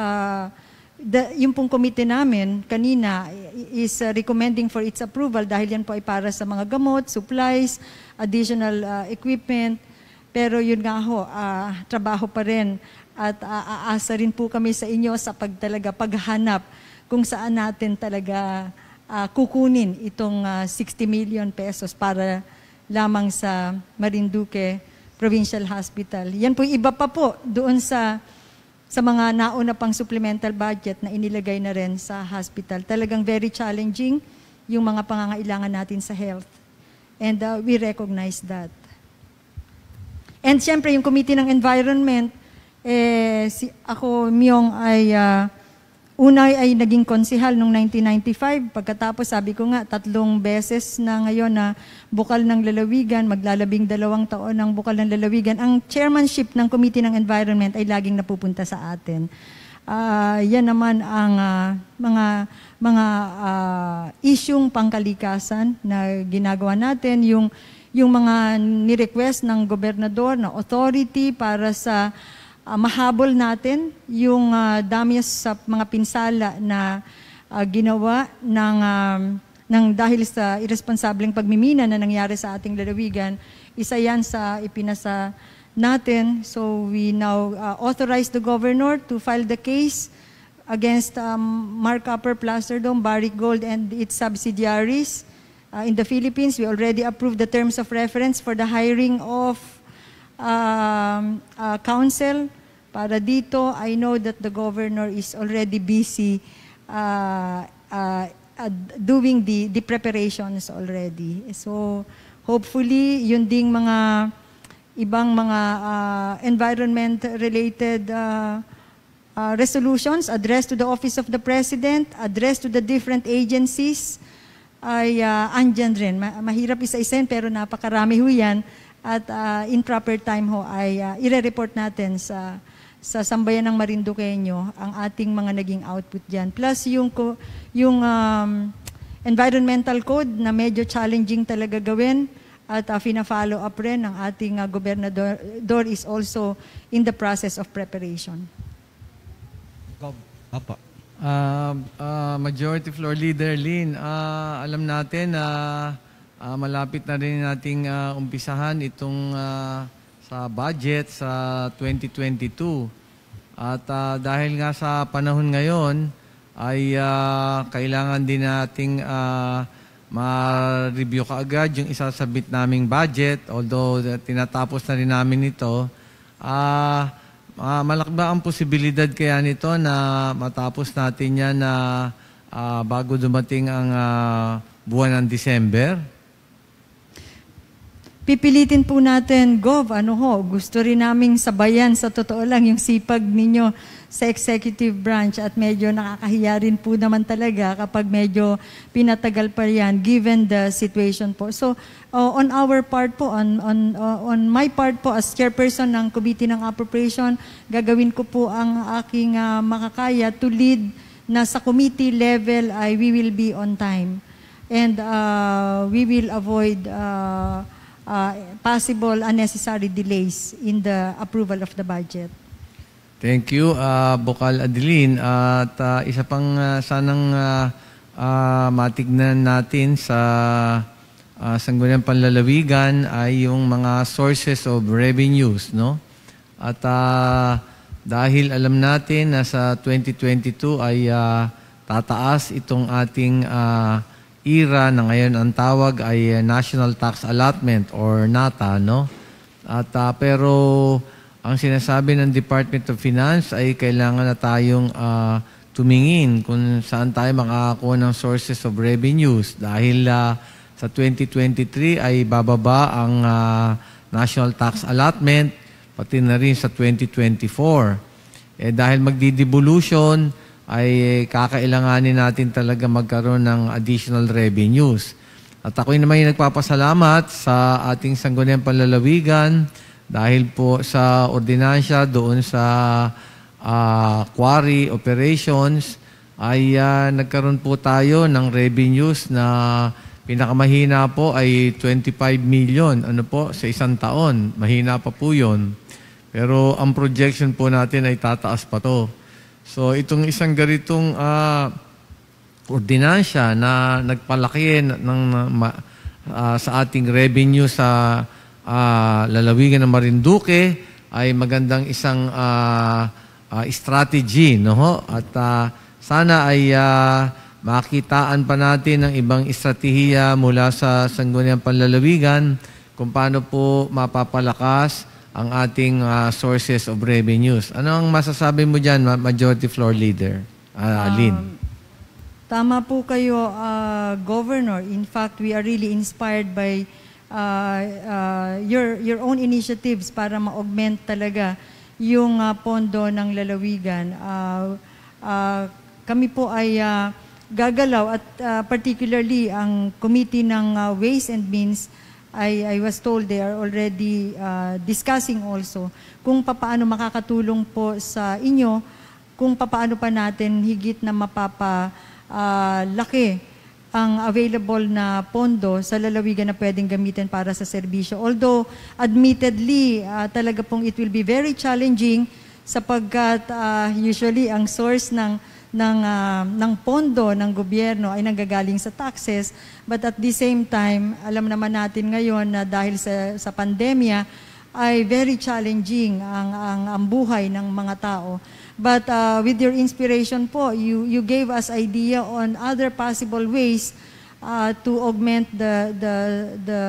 Yung pong komite namin kanina is recommending for its approval dahil yan po ay para sa mga gamot, supplies, additional equipment. Pero yun nga ho, trabaho pa rin at aasa rin po kami sa inyo sa paghanap kung saan natin talaga kukunin itong 60 million pesos para lamang sa Marinduque Provincial Hospital. Yan po iba pa po doon sa mga nauna pang supplemental budget na inilagay na rin sa hospital. Talagang very challenging yung mga pangangailangan natin sa health. And we recognize that. And siyempre, yung Committee ng Environment, ako, Myong, ay una ay naging konsehal noong 1995. Pagkatapos, sabi ko nga, 3 beses na ngayon na bukal ng lalawigan, maglalabing 2 taon ng bukal ng lalawigan. Ang chairmanship ng Committee ng Environment ay laging napupunta sa atin. Yan naman ang mga isyung pangkalikasan na ginagawa natin. Yung mga ni-request ng gobernador na authority para sa mahabol natin yung damage sa mga pinsala na ginawa ng dahil sa irresponsableng pagmimina na nangyari sa ating lalawigan. Isa yan sa ipinasa natin. So we now authorize the governor to file the case against Mark Copper, Plasterdome, Barrick Gold, and its subsidiaries in the Philippines, we already approved the terms of reference for the hiring of counsel. Para dito, I know that the governor is already busy doing the preparations already. So, hopefully, yun ding mga ibang mga environment-related resolutions addressed to the Office of the President, addressed to the different agencies, ay andyan rin. Mahirap isa-isahin pero napakarami ho yan. At in proper time ho ay ire-report natin sa sambayan ng Marinduqueño ang ating mga naging output dyan. Plus yung environmental code na medyo challenging talaga gawin at fina-follow up rin ng ating gobernador is also in the process of preparation. Apa. Majority Floor Leader Lynn, alam natin na malapit na rin nating umpisahan itong sa budget sa 2022. At dahil nga sa panahon ngayon ay kailangan din nating ma-review kaagad yung isasabit naming budget. Although tinatapos na rin namin ito, malaki ba ang posibilidad kaya nito na matapos natin yan na bago dumating ang buwan ng December? Pipilitin po natin, Gov, gusto rin naming sabayan sa totoo lang yung sipag ninyo sa executive branch at medyo nakakahiya rin po naman talaga kapag medyo pinatagal pa yan given the situation po. So, on our part po, on my part po as chairperson ng Committee ng Appropriation, gagawin ko po ang aking makakaya to lead na sa committee level ay we will be on time. And we will avoid possible unnecessary delays in the approval of the budget. Thank you, Bokal Adeline. At isa pang sanang matignan natin sa Sangguniang Panlalawigan ay yung mga sources of revenues, no? At dahil alam natin na sa 2022 ay tataas itong ating IRA na ngayon ang tawag ay National Tax Allotment or NATA, no? At pero ang sinasabi ng Department of Finance ay kailangan na tayong tumingin kung saan tayo makakakuha ng sources of revenues dahil sa 2023 ay bababa ang National Tax Allotment pati na rin sa 2024. Dahil magdi-devolution ay kakailanganin natin talaga magkaroon ng additional revenues. At ako'y naman yung nagpapasalamat sa ating Sangguniang Panlalawigan dahil po sa ordinansya doon sa quarry operations ay nagkaroon po tayo ng revenues na pinakamahina po ay 25 million sa isang taon. Mahina pa po yun. Pero ang projection po natin ay tataas pa to. So itong isang ganitong ordinansya na nagpalaki sa ating revenue sa lalawigan ng Marinduque ay magandang isang strategy, no? At sana ay makitaan pa natin ng ibang estratehiya mula sa Sangguniang Panlalawigan kung paano po mapapalakas ang ating sources of revenues. Ano ang masasabi mo dyan, Majority Floor Leader? Lynn. Tama po kayo, Governor. In fact, we are really inspired by your own initiatives para ma-augment talaga yung pondo ng lalawigan. Kami po ay gagalaw at particularly ang Committee ng Ways and Means I was told they are already discussing also kung paano makakatulong po sa inyo, kung paano pa natin higit na mapapalaki ang available na pondo sa lalawigan na pwedeng gamitin para sa serbisyo. Although, admittedly, talaga pong it will be very challenging sapagkat usually ang source ng pondo ng gobyerno ay nanggagaling sa taxes, but at the same time, alam naman natin ngayon na dahil sa pandemya ay very challenging ang buhay ng mga tao. But with your inspiration po, you gave us idea on other possible ways to augment the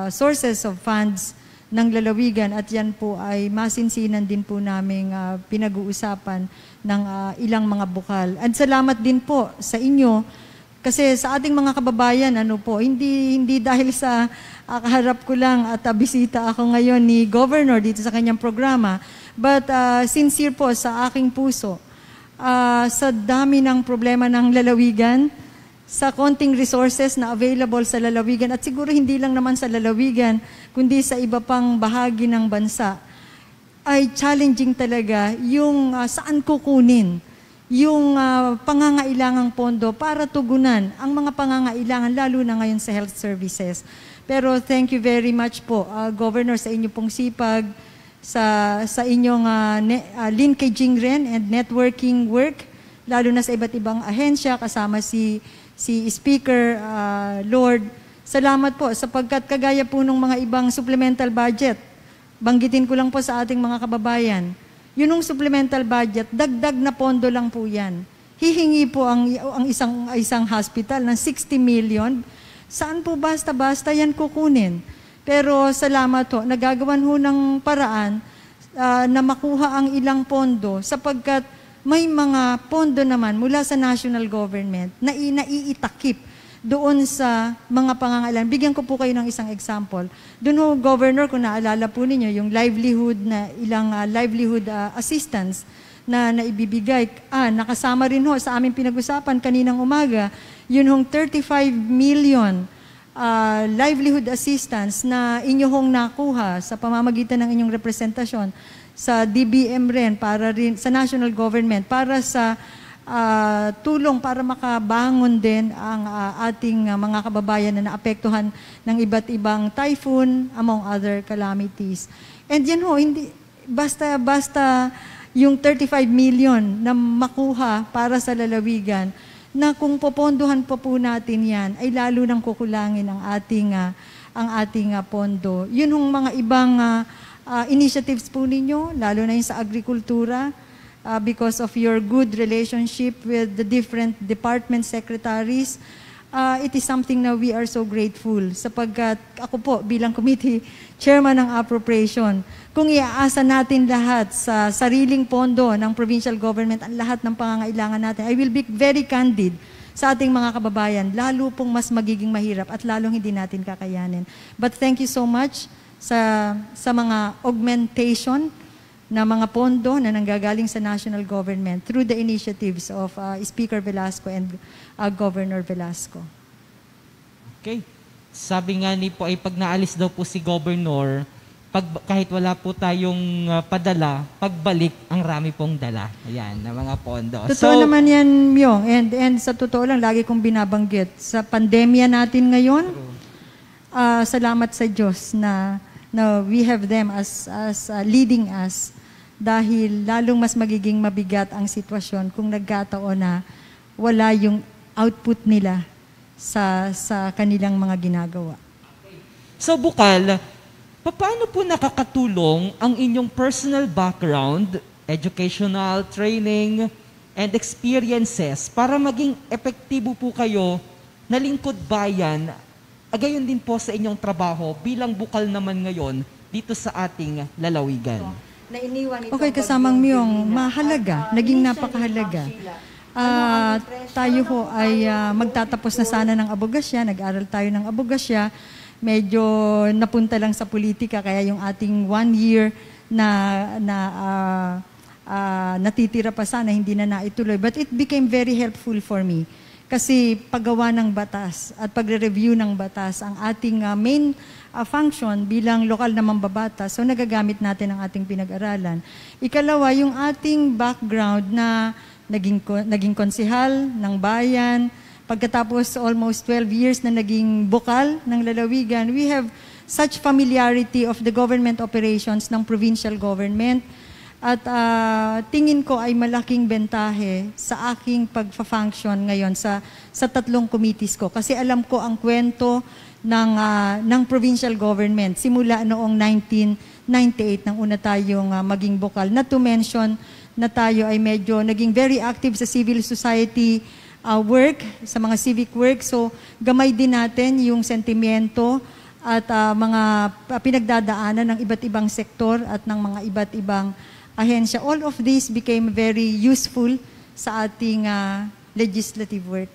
sources of funds ng lalawigan, at yan po ay masinsinan din po naming pinag-uusapan ng ilang mga bukal. At salamat din po sa inyo kasi sa ating mga kababayan, hindi dahil sa kaharap ko lang at bisita ako ngayon ni Governor dito sa kanyang programa, but sincere po sa aking puso, sa dami ng problema ng lalawigan, sa konting resources na available sa lalawigan, at siguro hindi lang naman sa lalawigan, kundi sa iba pang bahagi ng bansa, ay challenging talaga yung saan kukunin yung pangangailangang pondo para tugunan ang mga pangangailangan, lalo na ngayon sa health services. Pero thank you very much po, Governor, sa inyong pong sipag, sa inyong linkaging rin and networking work, lalo na sa iba't ibang ahensya, kasama si Speaker Lord. Salamat po sapagkat kagaya po ng mga ibang supplemental budget, banggitin ko lang po sa ating mga kababayan, yun supplemental budget, dagdag na pondo lang po yan. Hihingi po ang isang hospital ng 60 million. Saan po basta-basta yan kukunin? Pero salamat po, nagagawan ho ng paraan na makuha ang ilang pondo sapagkat may mga pondo naman mula sa national government na naiitakip doon sa mga pangangailangan. Bigyan ko po kayo ng isang example. Doon ho, Governor, kung naalala po ninyo, yung livelihood na ilang livelihood assistance na naibibigay. Nakasama rin ho sa aming pinag-usapan kaninang umaga, yun hong 35 million livelihood assistance na inyo hong nakuha sa pamamagitan ng inyong representasyon sa DBM rin, para rin sa national government, para sa tulong para makabangon din ang ating mga kababayan na naapektuhan ng iba't ibang typhoon, among other calamities. And yan ho, hindi basta yung 35 million na makuha para sa lalawigan, na kung popondohan pa po natin yan, ay lalo nang kukulangin ang ating pondo. Yun hong mga ibang initiatives po ninyo, lalo na yung sa agrikultura, because of your good relationship with the different department secretaries, it is something na we are so grateful sapagkat ako po bilang committee chairman ng appropriation, kung iaasa natin lahat sa sariling pondo ng provincial government ang lahat ng pangangailangan natin, I will be very candid sa ating mga kababayan, lalo pong mas magiging mahirap at lalong hindi natin kakayanin. But thank you so much sa mga augmentation na mga pondo na nanggagaling sa national government through the initiatives of Speaker Velasco and Governor Velasco. Okay. Sabi nga ni po ay pag naalis daw po si Governor, kahit wala po tayong padala, pagbalik ang rami pong dala. Ayan, na mga pondo. Totoo naman yan, Myong. And sa totoo lang, lagi kong binabanggit. Sa pandemya natin ngayon, salamat sa Diyos na we have them as leading us, dahil lalong mas magiging mabigat ang sitwasyon kung nagkataon na wala yung output nila sa kanilang mga ginagawa. So Bukal, paano po nakakatulong ang inyong personal background, educational, training, and experiences para maging epektibo po kayo na lingkod bayan, gayon din po sa inyong trabaho bilang Bukal naman ngayon dito sa ating lalawigan? Okay, kasamang Myong, mahalaga, naging napakahalaga. Tayo ho ay magtatapos na sana ng abogasya, nag-aral tayo ng abogasya, medyo napunta lang sa politika, kaya yung ating 1 year natitira pa sana, hindi na naituloy. But it became very helpful for me. Kasi paggawa ng batas at pagre-review ng batas ang ating main function bilang lokal na mambabatas. So nagagamit natin ang ating pinag-aralan. Ikalawa, yung ating background na naging konsehal ng bayan. Pagkatapos almost 12 years na naging bukal ng lalawigan, we have such familiarity of the government operations ng provincial government. At tingin ko ay malaking bentahe sa aking pagfa-function ngayon sa 3 committees ko. Kasi alam ko ang kwento ng provincial government simula noong 1998 nang una tayong maging bukal. Not to mention na tayo ay medyo naging very active sa civil society work, sa mga civic work. So, gamay din natin yung sentimiento at mga pinagdadaanan ng iba't ibang sektor at ng mga iba't ibang ahensya. All of this became very useful sa ating legislative work.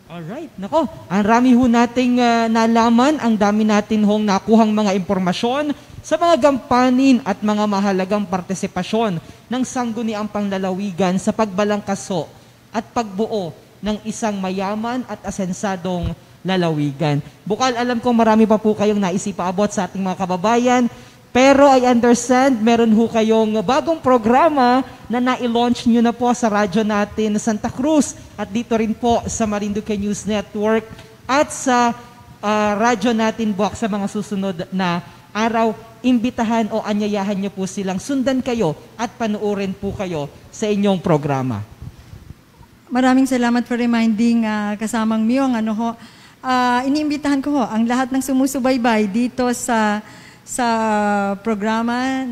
Alright, nako, ang rami ho nating nalaman, ang dami natin hong nakuhang mga impormasyon sa mga gampanin at mga mahalagang partisipasyon ng Sangguniang Panlalawigan sa pagbalangkaso at pagbuo ng isang mayaman at asensadong lalawigan. Bukal, alam ko marami pa po kayong naisipaabot sa ating mga kababayan, pero I understand, meron ho kayong bagong programa na na-launch nyo na po sa radyo natin Santa Cruz at dito rin po sa Marinduque News Network at sa radyo natin Buwak sa mga susunod na araw. Imbitahan o anyayahan nyo po silang sundan kayo at panuorin po kayo sa inyong programa. Maraming salamat for reminding kasamang Myong. Iniimbitahan ko ang lahat ng sumusubaybay dito sa programa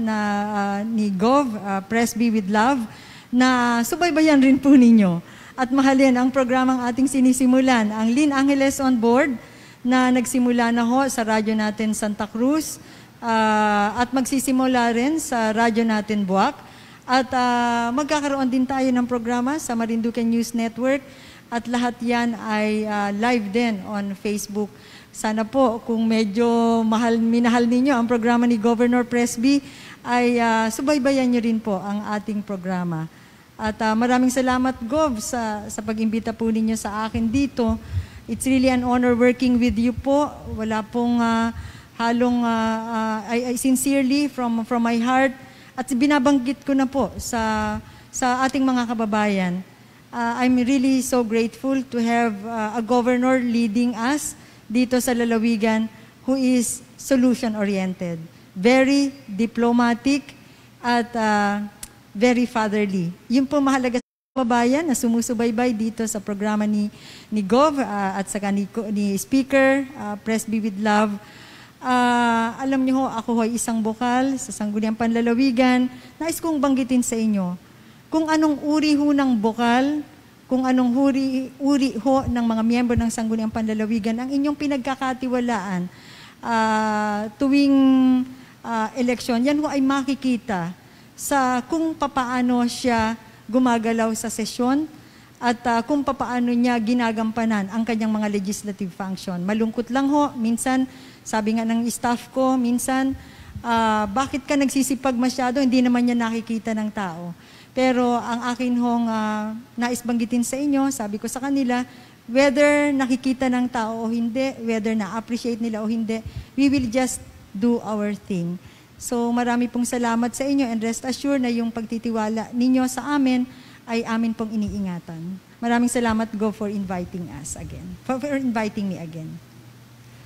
ni Gov, Presby with Love, na subaybayan rin po ninyo. At mahalin ang programang ating sinisimulan, ang Lynn Angeles on Board, na nagsimula na ho sa radyo natin Santa Cruz, at magsisimula rin sa radyo natin Buwak. At magkakaroon din tayo ng programa sa Marinduque News Network, at lahat yan ay live din on Facebook. Sana po, kung medyo minahal ninyo ang programa ni Governor Presby, ay subaybayan nyo rin po ang ating programa. At maraming salamat, Gov, sa pag-imbita po ninyo sa akin dito. It's really an honor working with you po. Wala pong halong, I sincerely, from my heart, at binabanggit ko na po sa ating mga kababayan. I'm really so grateful to have a governor leading us dito sa lalawigan who is solution-oriented, very diplomatic, at very fatherly. Yun po mahalaga sa kababayan na sumusubaybay dito sa programa ni Gov at saka ni Speaker, Presby with Love. Alam niyo ho, ako ay isang bukal sa Sangguniang Panlalawigan. Nais kong banggitin sa inyo kung anong uri ho ng bukal, kung anong uri ho ng mga miyembro ng Sangguniang Panlalawigan ang inyong pinagkakatiwalaan tuwing eleksyon. Yan ho ay makikita sa kung papaano siya gumagalaw sa sesyon at kung papaano niya ginagampanan ang kanyang mga legislative function. Malungkot lang ho, minsan, sabi nga ng staff ko, minsan, bakit ka nagsisipag masyado, hindi naman niya nakikita ng tao. Pero ang akin hong nais banggitin sa inyo, sabi ko sa kanila, whether nakikita ng tao o hindi, whether na-appreciate nila o hindi, we will just do our thing. So marami pong salamat sa inyo and rest assured na yung pagtitiwala ninyo sa amin ay amin pong iniingatan. Maraming salamat, Go, for inviting us again. For inviting me again.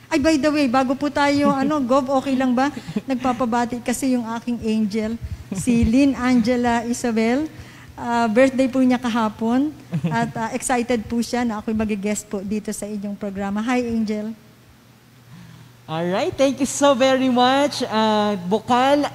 Ay, by the way, bago po tayo, Gov, okay lang ba? Nagpapabati kasi yung aking angel, si Lynn Angela Isabel. Birthday po niya kahapon at excited po siya na ako'y mag-guest po dito sa inyong programa. Hi, Angel. Alright, thank you so very much. Bukal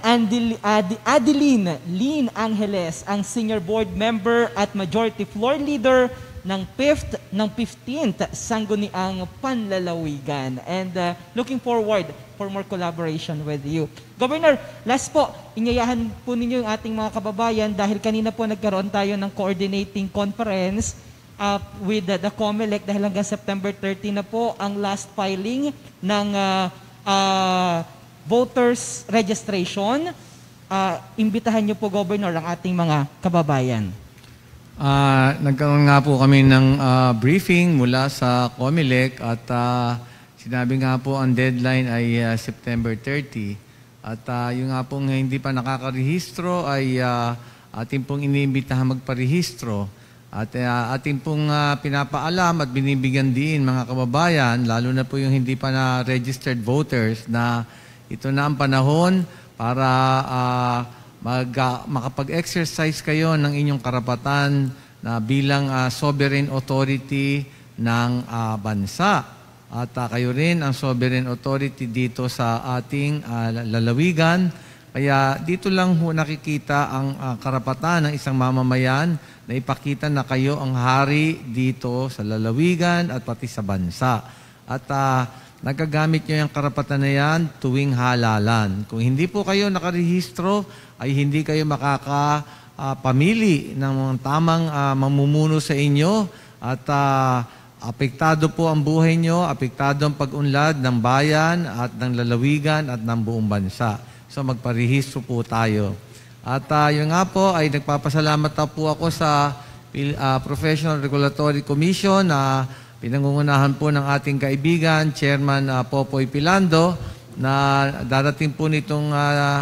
Adeline Lynn Angeles, ang Senior Board Member at Majority Floor Leader ng 15th Sangguniang Panlalawigan. And looking forward for more collaboration with you. Governor, last po, inyayahan po ninyo yung ating mga kababayan dahil kanina po nagkaroon tayo ng coordinating conference with the COMELEC dahil hanggang September 30 na po ang last filing ng voters registration. Imbitahan niyo po, Governor, ang ating mga kababayan. Nagkaroon nga po kami ng briefing mula sa COMELEC at sinabi nga po ang deadline ay September 30. At yung nga pong hindi pa nakakarehistro ay ating pong iniimbitahan magparehistro. At ating pong pinapaalam at binibigyan din mga kababayan, lalo na po yung hindi pa na-registered voters, na ito na ang panahon para makapag-exercise kayo ng inyong karapatan na bilang sovereign authority ng bansa. At kayo rin ang sovereign authority dito sa ating lalawigan. Kaya dito lang ho nakikita ang karapatan ng isang mamamayan na ipakita na kayo ang hari dito sa lalawigan at pati sa bansa. At nagagamit nyo yung karapatan na yan tuwing halalan. Kung hindi po kayo nakarehistro, ay hindi kayo makakapamili ng mga tamang mamumuno sa inyo at apektado po ang buhay nyo, apektado ang pag-unlad ng bayan at ng lalawigan at ng buong bansa. So magparehistro po tayo. At yun nga po ay nagpapasalamat po ako sa Professional Regulatory Commission na pinangungunahan po ng ating kaibigan, Chairman Popoy Pilando, na darating po nitong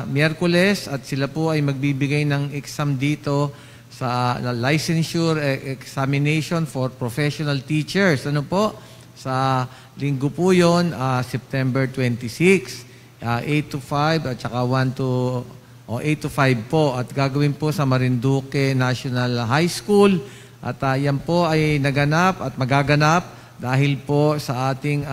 Miyerkules at sila po ay magbibigay ng exam dito sa licensure examination for professional teachers. Ano po? Sa linggo po yun, September 26, 8 to 5 at saka 8 to 5 po. At gagawin po sa Marinduque National High School. At yan po ay naganap at magaganap dahil po sa ating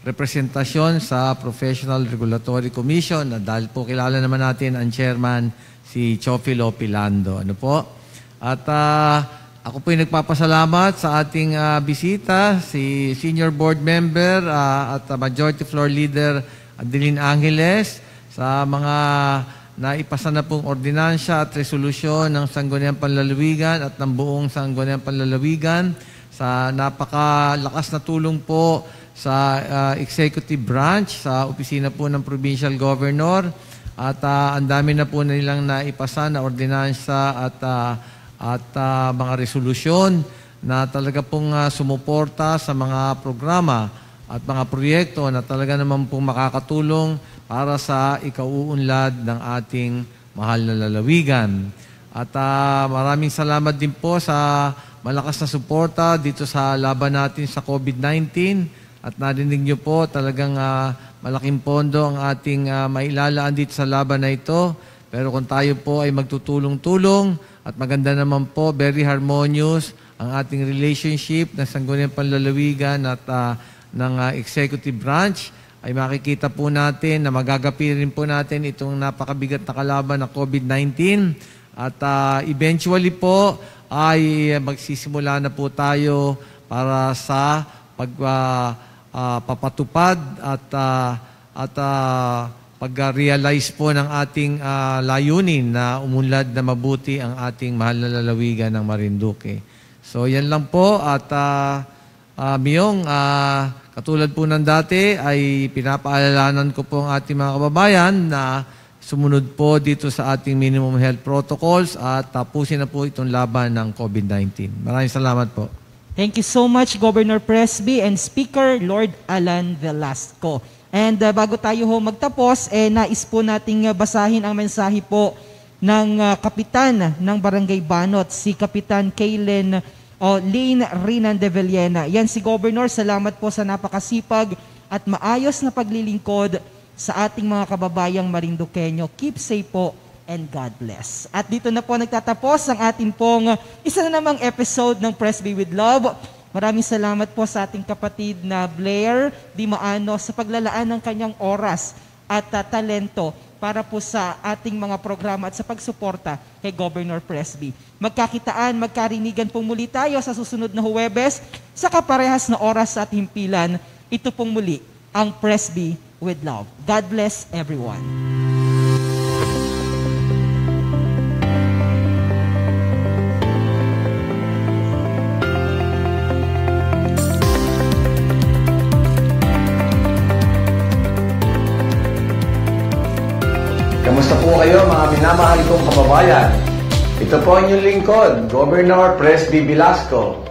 representasyon sa Professional Regulatory Commission. At dahil po kilala naman natin ang chairman, si Chofilo Pilando. Ano po? At ako po ay nagpapasalamat sa ating bisita, si Senior Board Member at Majority Floor Leader Adeline Angeles, sa mga naipasa na pong ordinansya at resolusyon ng Sangguniang Panlalawigan at ng buong Sangguniang Panlalawigan, sa napakalakas na tulong po sa executive branch, sa opisina po ng Provincial Governor, at ang dami na po nilang naipasa na ordinansya at mga resolusyon na talaga pong sumuporta sa mga programa at mga proyekto na talaga naman pong makakatulong para sa ikauunlad ng ating mahal na lalawigan. At maraming salamat din po sa malakas na suporta dito sa laban natin sa COVID-19. At narinig nyo po talagang malaking pondo ang ating mailalaan dito sa laban na ito. Pero kung tayo po ay magtutulong-tulong at maganda naman po, very harmonious ang ating relationship ng Sangguniang Panlalawigan at ng executive branch, ay makikita po natin na magagapirin po natin itong napakabigat na kalaban ng COVID-19 at eventually po ay magsisimula na po tayo para sa papatupad at pag-realize po ng ating layunin na umunlad na mabuti ang ating mahal na lalawigan ng Marinduque. So yan lang po at Miyong, katulad po ng dati ay pinapaalanan ko po ang ating mga kababayan na sumunod po dito sa ating minimum health protocols at tapusin na po itong laban ng COVID-19. Maraming salamat po. Thank you so much, Governor Presby and Speaker Lord Alan Velasco. And bago tayo magtapos, nais po nating basahin ang mensahe po ng Kapitan ng Barangay Banot, si Kapitan Kaylen Lane Rinan de Villena. Yan si Governor, salamat po sa napakasipag at maayos na paglilingkod sa ating mga kababayang Marinduqueño. Keep safe po and God bless. At dito na po nagtatapos ang ating pong isa na namang episode ng Presby with Love. Maraming salamat po sa ating kapatid na Blair Di Maano sa paglalaan ng kanyang oras at talento para po sa ating mga programa at sa pagsuporta kay Governor Presby. Magkakitaan, magkarinigan pong muli tayo sa susunod na Huwebes sa kaparehas na oras at himpilan. Ito pong muli ang Presby with Love. God bless everyone. Kamusta po kayo mga minamahal kong kababayan? Ito po ang inyong lingkod, Governor Presby Velasco.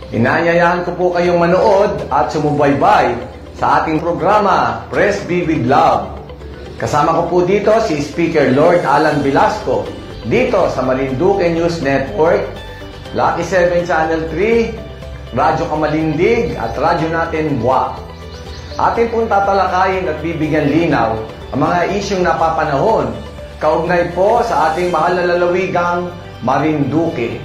Inaanyayahan ko po kayong manood at sumubaybay sa ating programa, Presby with Love. Kasama ko po dito si Speaker Lord Alan Velasco, dito sa Marinduque News Network, Lucky 7 Channel 3, Radyo Kamalindig at Radyo Natin Buwak. Atin pong tatalakayin at bibigyan linaw ang mga isyong napapanahon kaugnay po sa ating mahal na lalawigang Marinduque.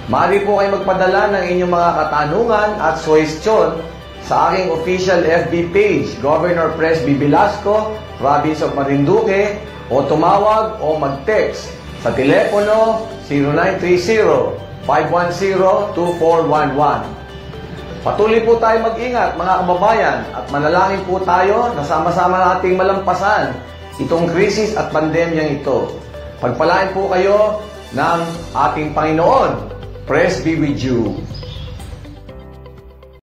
Maaari po kayo magpadala ng inyong mga katanungan at suwestyon sa aking official FB page, Governor Presby Velasco, Province of Marinduque, o tumawag o mag-text sa telepono 0930-510-2411. Patuloy po tayo mag-ingat mga kababayan at manalangin po tayo na sama-sama nating malampasan itong krisis at pandemyang ito. Pagpalain po kayo ng ating Panginoon. Praise be with you.